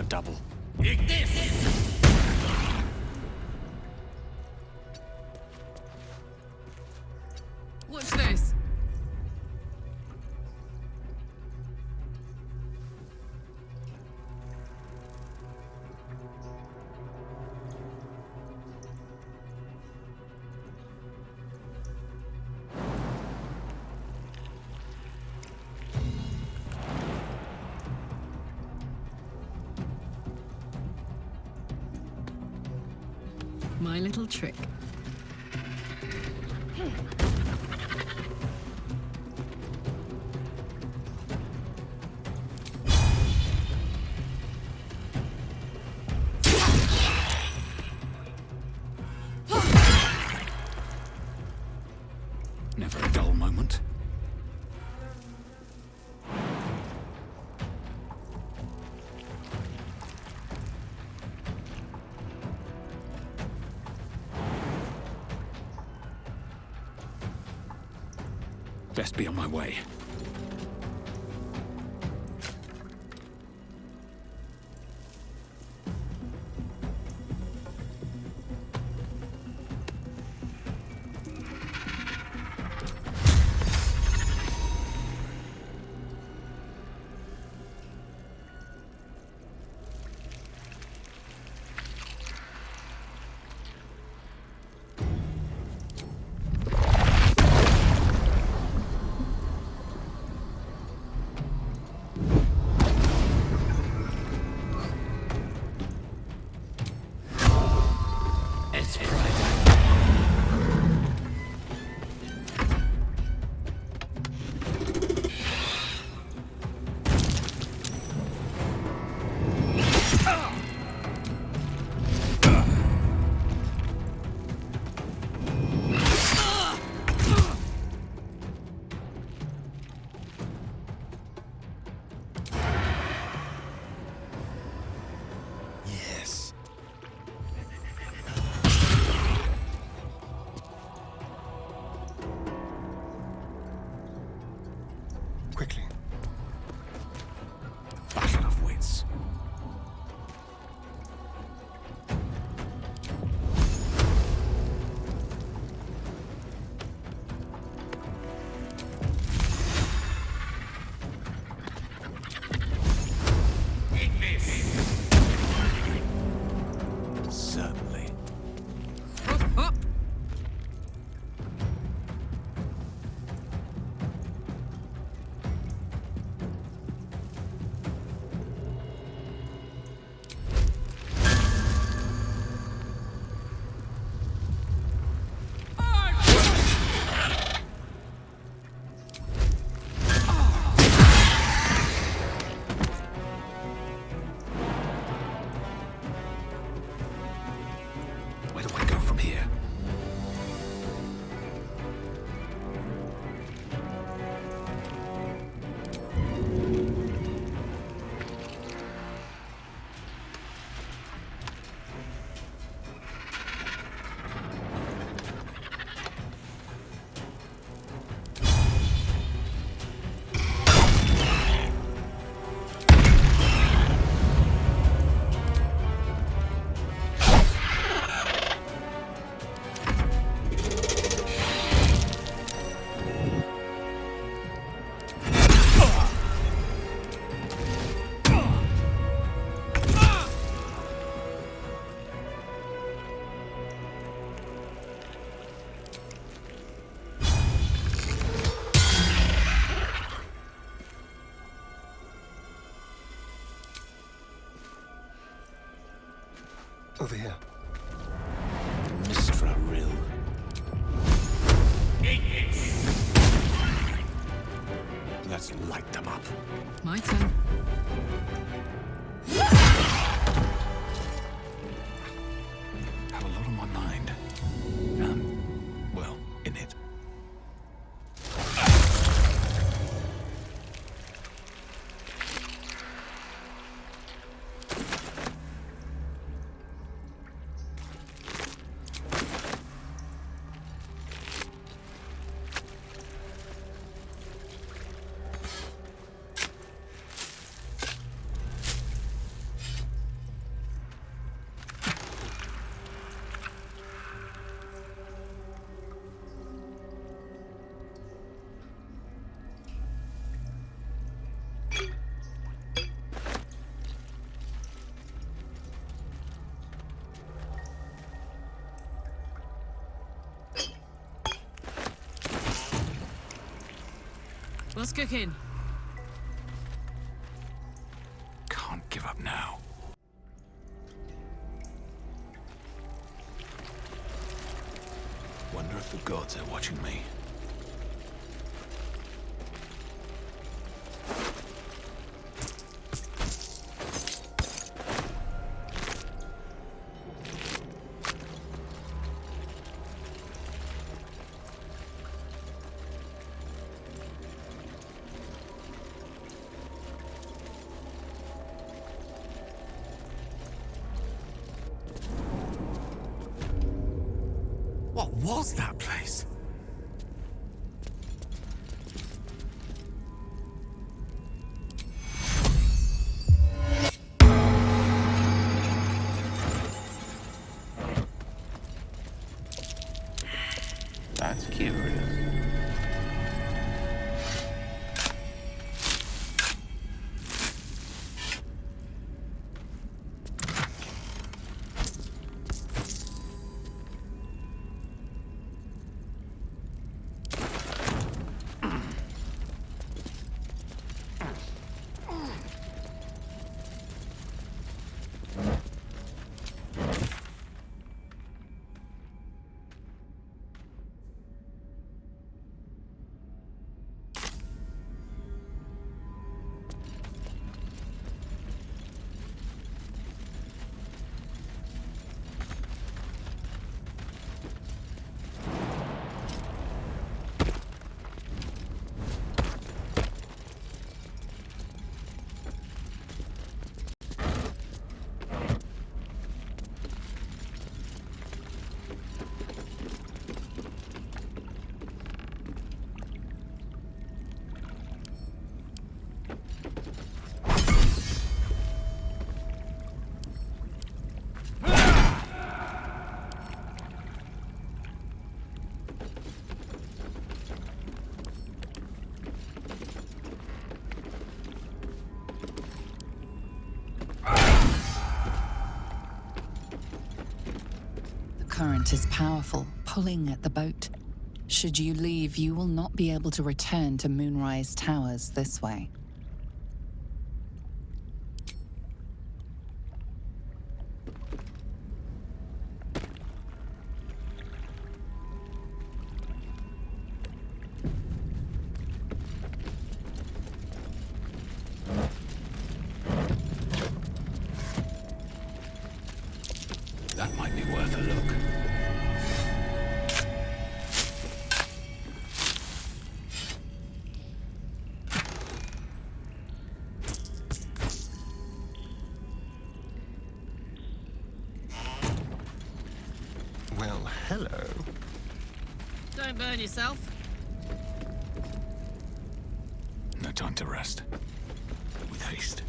Double. Take this! What's this? My little trick. Never a dull moment. Best be on my way. quickly. Battle of wits. Certainly. Where do I go from here? Over here. Mistra Rill. Let's light them up. My turn. Have a lot on my mind. Well, in it. What's cooking? Can't give up now. Wonder if the gods are watching me. What was that place? That's curious. current is powerful, pulling at the boat. Should you leave, you will not be able to return to Moonrise Towers this way. That might be worth a look. Well, hello. Don't burn yourself. No time to rest. With haste.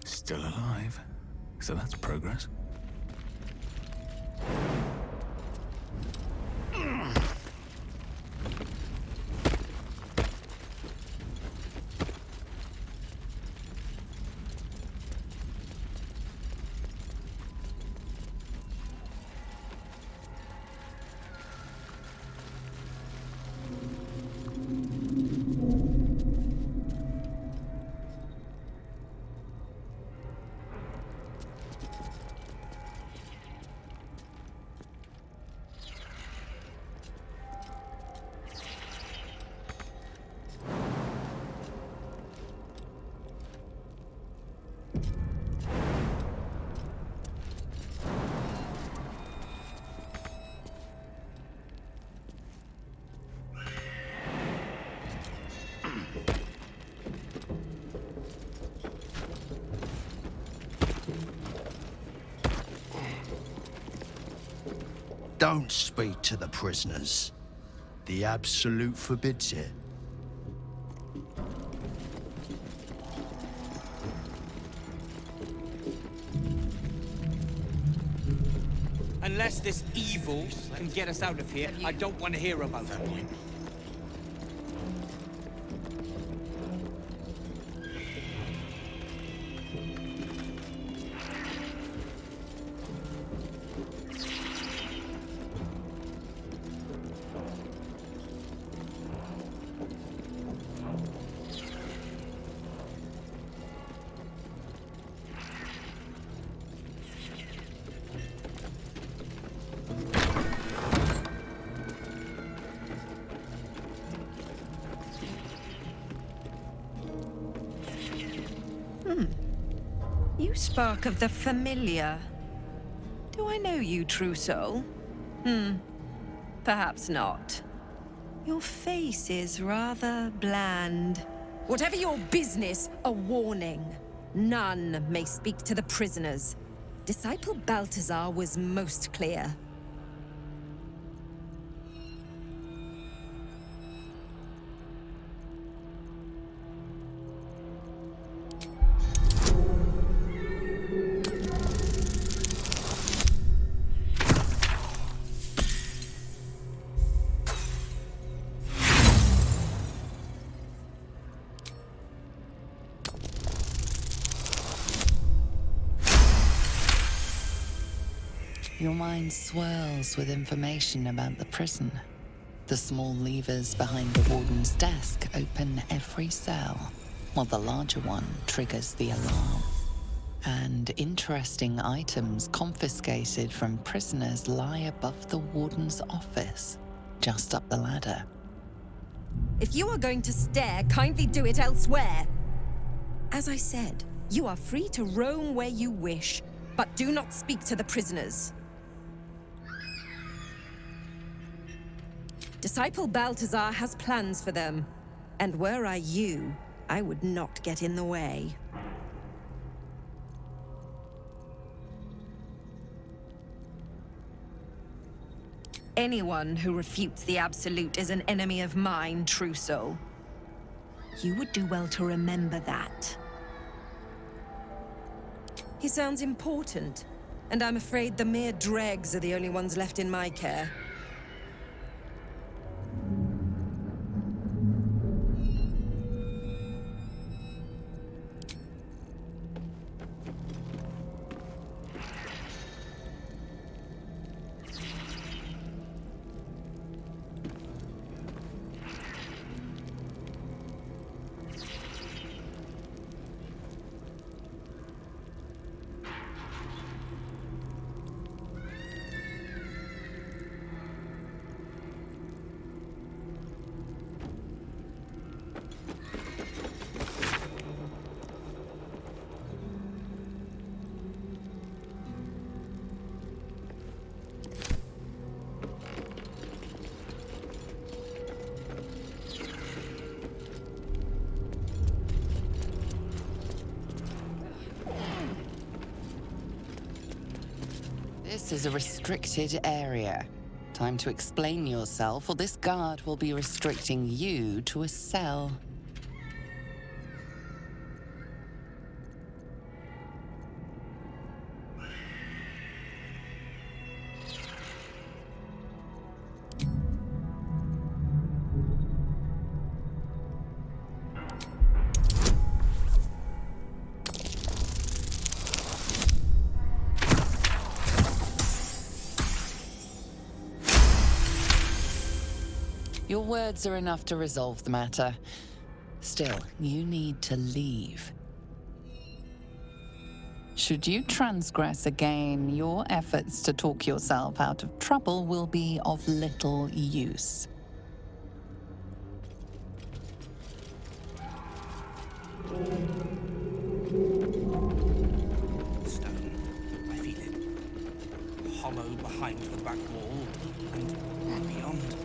Still alive, so that's progress. Don't speak to the prisoners. The Absolute forbids it. Unless this evil can get us out of here, I don't want to hear about it. You spark of the familiar. Do I know you, true soul? Perhaps not. Your face is rather bland. Whatever your business, a warning. None may speak to the prisoners. Disciple Balthazar was most clear. Your mind swirls with information about the prison. The small levers behind the warden's desk open every cell, while the larger one triggers the alarm. And interesting items confiscated from prisoners lie above the warden's office, just up the ladder. If you are going to stare, kindly do it elsewhere. As I said, you are free to roam where you wish, but do not speak to the prisoners. Disciple Balthazar has plans for them, and were I you, I would not get in the way. Anyone who refutes the Absolute is an enemy of mine, true soul. You would do well to remember that. He sounds important, and I'm afraid the mere dregs are the only ones left in my care. This is a restricted area. Time to explain yourself, or this guard will be restricting you to a cell. Your words are enough to resolve the matter. Still, you need to leave. Should you transgress again, your efforts to talk yourself out of trouble will be of little use. Stone. I feel it. Hollow behind the back wall and beyond.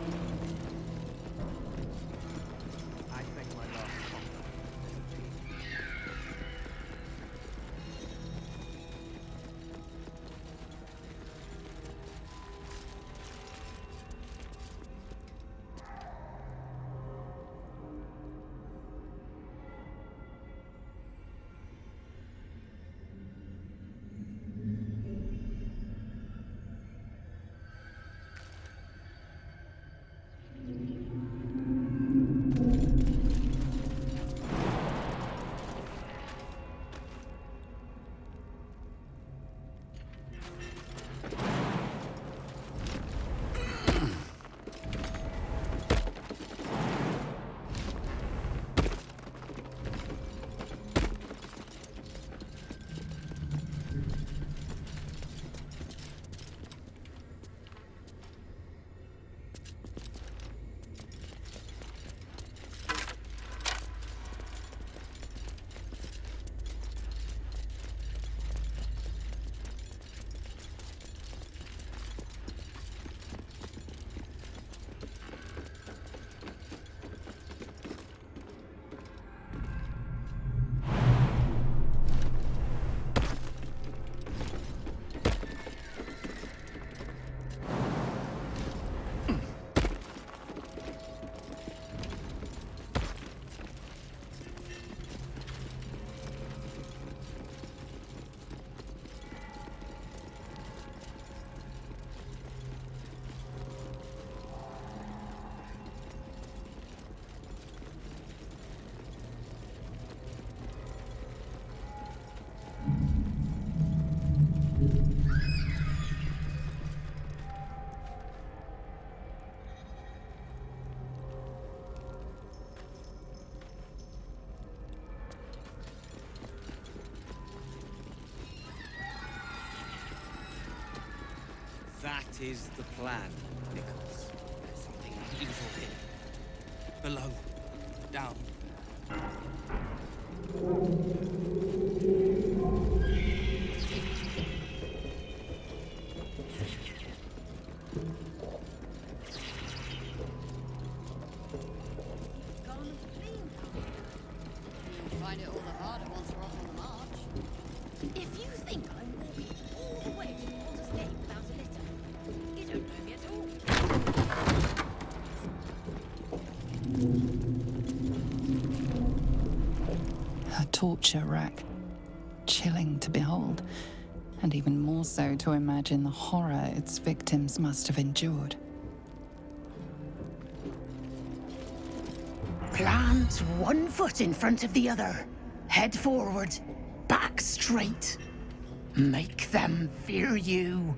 I think my last What is the plan, Nichols? There's something evil here. Below. Down. Find it all the harder once we're off on the march. If you think I'm walking all the way to Baldur's Gate without a litter, you don't know me at all. Her torture rack, chilling to behold, and even more so to imagine the horror its victims must have endured. Plant one foot in front of the other. Head forward. Back straight. Make them fear you.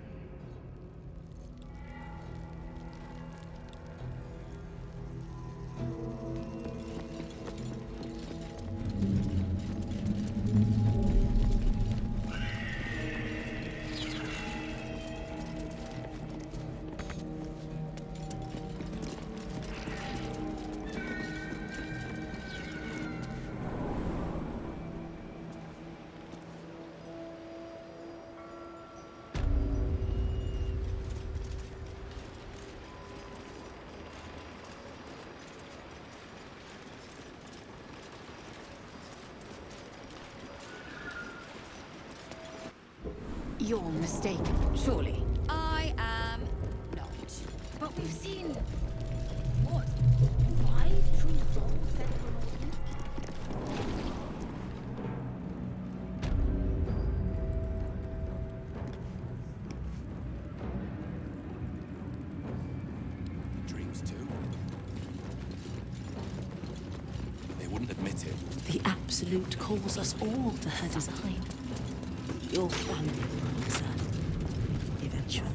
You're mistaken, surely. I am not. But we've seen... what? 5 true souls sent from audience? Dreams too. They wouldn't admit it. The Absolute calls us all to her design. Your family will answer. Eventually.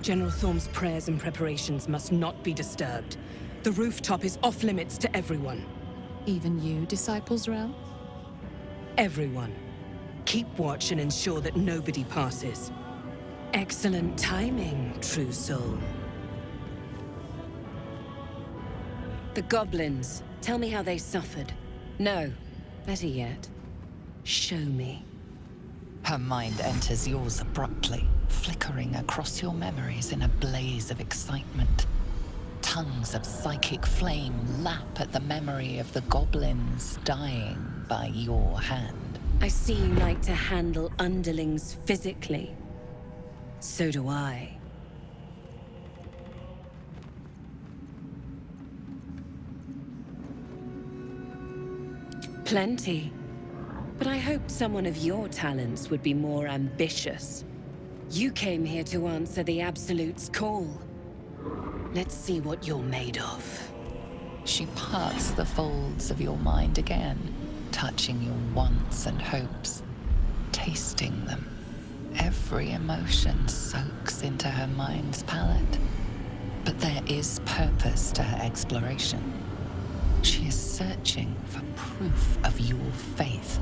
General Thorm's prayers and preparations must not be disturbed. The rooftop is off limits to everyone. Even you, Disciples Realm? Everyone. Keep watch and ensure that nobody passes. Excellent timing, true soul. The goblins. Tell me how they suffered. No, better yet, show me. Her mind enters yours abruptly, flickering across your memories in a blaze of excitement. Tongues of psychic flame lap at the memory of the goblins dying by your hand. I see you like to handle underlings physically. So do I. Plenty. But I hoped someone of your talents would be more ambitious. You came here to answer the Absolute's call. Let's see what you're made of. She parts the folds of your mind again, touching your wants and hopes, tasting them. Every emotion soaks into her mind's palette. But there is purpose to her exploration. She is searching for proof of your faith.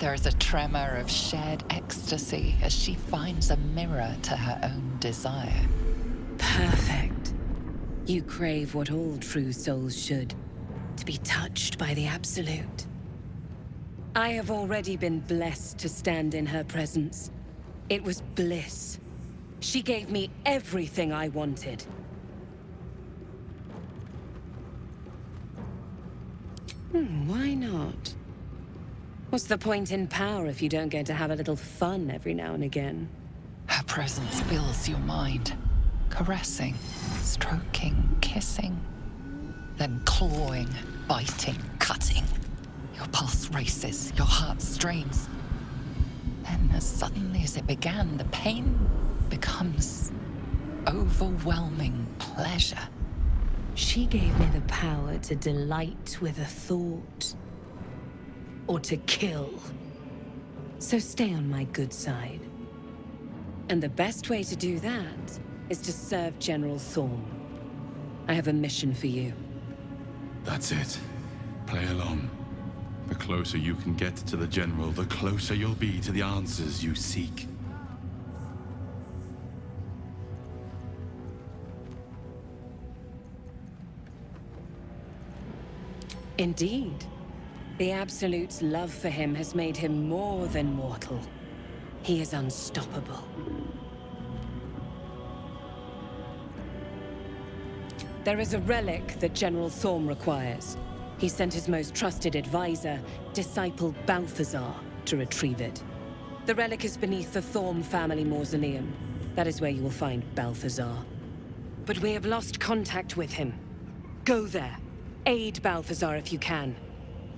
There is a tremor of shared ecstasy as she finds a mirror to her own desire. Perfect. You crave what all true souls should, to be touched by the Absolute. I have already been blessed to stand in her presence. It was bliss. She gave me everything I wanted. Why not? What's the point in power if you don't get to have a little fun every now and again? Her presence fills your mind, caressing, stroking, kissing, then clawing, biting, cutting. Your pulse races, your heart strains. Then, as suddenly as it began, the pain becomes overwhelming pleasure. She gave me the power to delight with a thought, or to kill. So stay on my good side. And the best way to do that is to serve General Thorm. I have a mission for you. That's it. Play along. The closer you can get to the General, the closer you'll be to the answers you seek. Indeed. The Absolute's love for him has made him more than mortal. He is unstoppable. There is a relic that General Thorm requires. He sent his most trusted advisor, disciple Balthazar, to retrieve it. The relic is beneath the Thorm family mausoleum. That is where you will find Balthazar. But we have lost contact with him. Go there. Aid Balthazar if you can.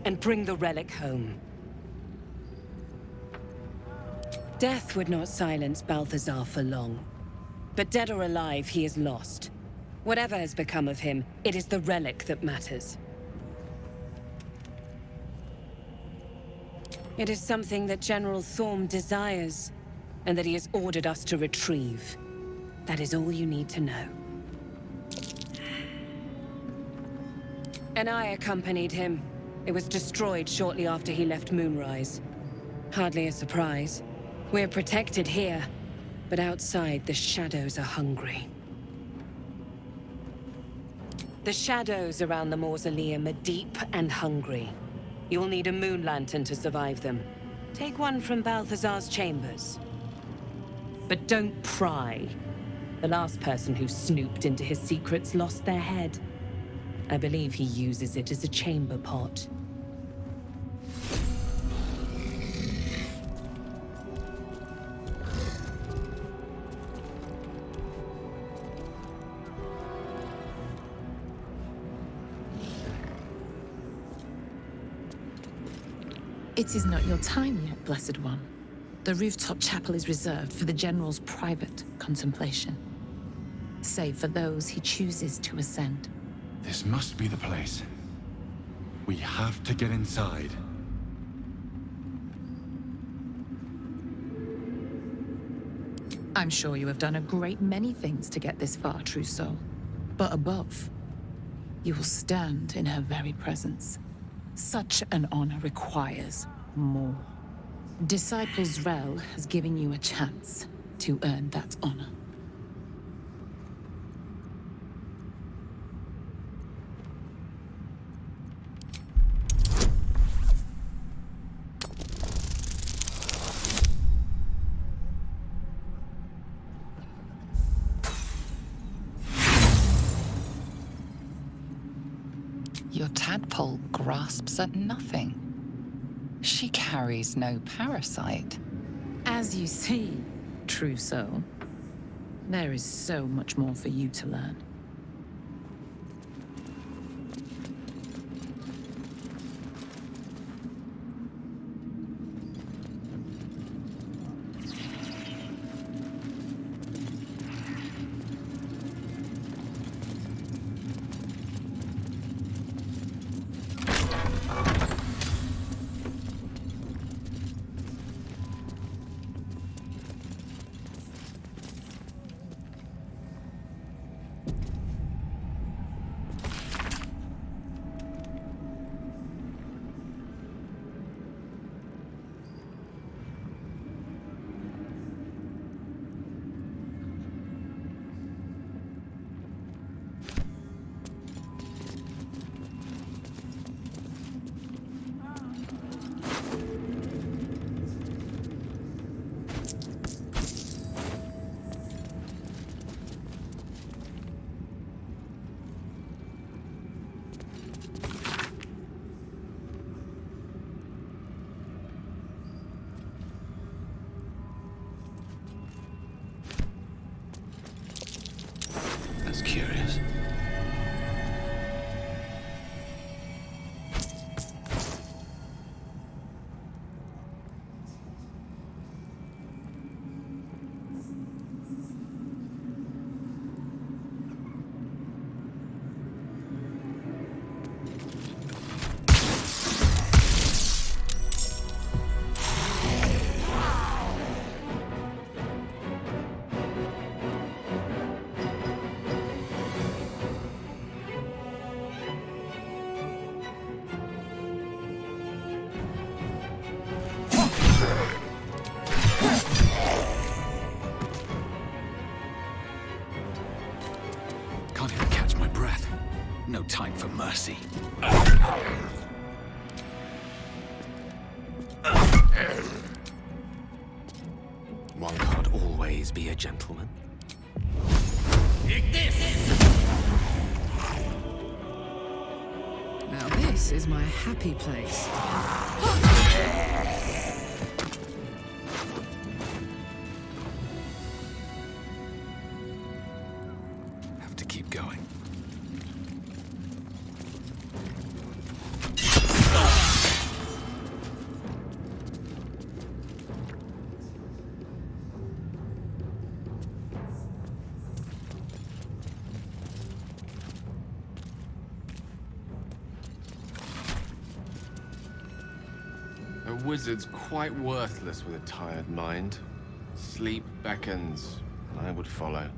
And bring the relic home. Death would not silence Balthazar for long. But dead or alive, he is lost. Whatever has become of him, it is the relic that matters. It is something that General Thorm desires, and that he has ordered us to retrieve. That is all you need to know. And I accompanied him. It was destroyed shortly after he left Moonrise. Hardly a surprise. We're protected here, but outside the shadows are hungry. The shadows around the mausoleum are deep and hungry. You'll need a moon lantern to survive them. Take one from Balthazar's chambers. But don't pry. The last person who snooped into his secrets lost their head. I believe he uses it as a chamber pot. It is not your time yet, Blessed One. The rooftop chapel is reserved for the General's private contemplation, save for those he chooses to ascend. This must be the place. We have to get inside. I'm sure you have done a great many things to get this far, true soul. But above, you will stand in her very presence. Such an honor requires more. Disciple Zrel has given you a chance to earn that honor. Your tadpole grasps at nothing. She carries no parasite. As you see, true soul, there is so much more for you to learn. curious. Can't even catch my breath. No time for mercy. One can't always be a gentleman. Now this is my happy place. Have to keep going. A wizard's quite worthless with a tired mind. Sleep beckons, and I would follow.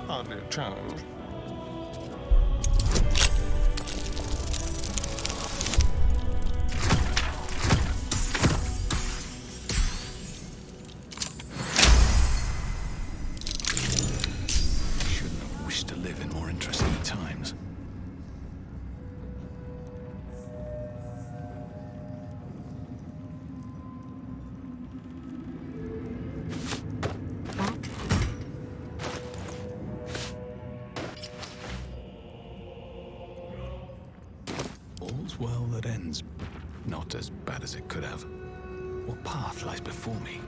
Hardly a challenge. Shouldn't have wished to live in more interesting times. All's well that ends. Not as bad as it could have. What path lies before me?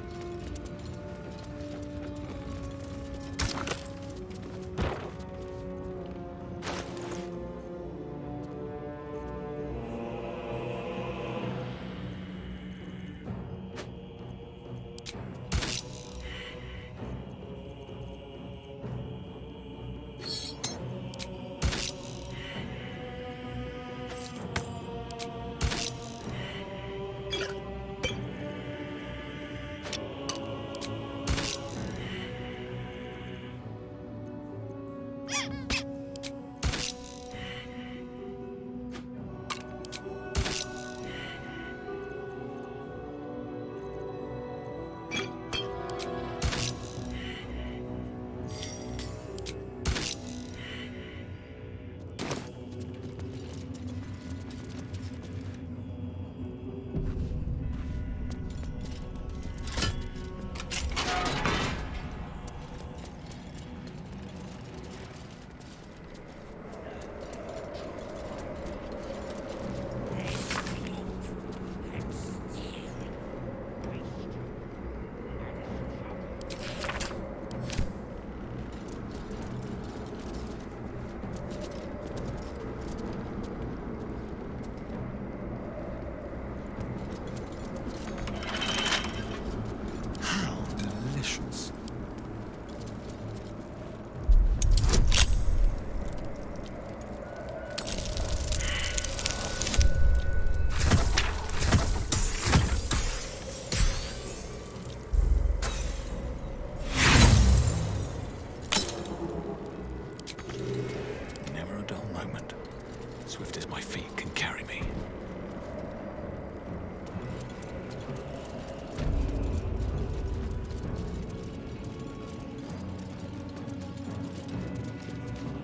Swift as my feet can carry me.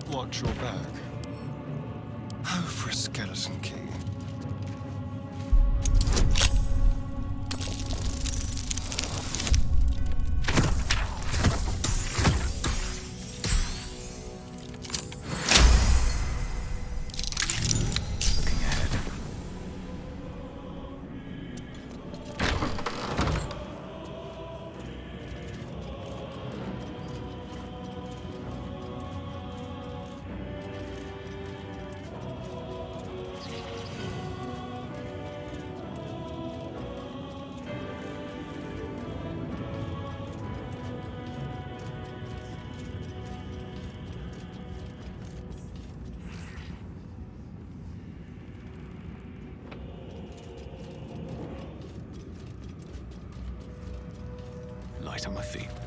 Watch your back. Oh, for a skeleton key. Light on my feet.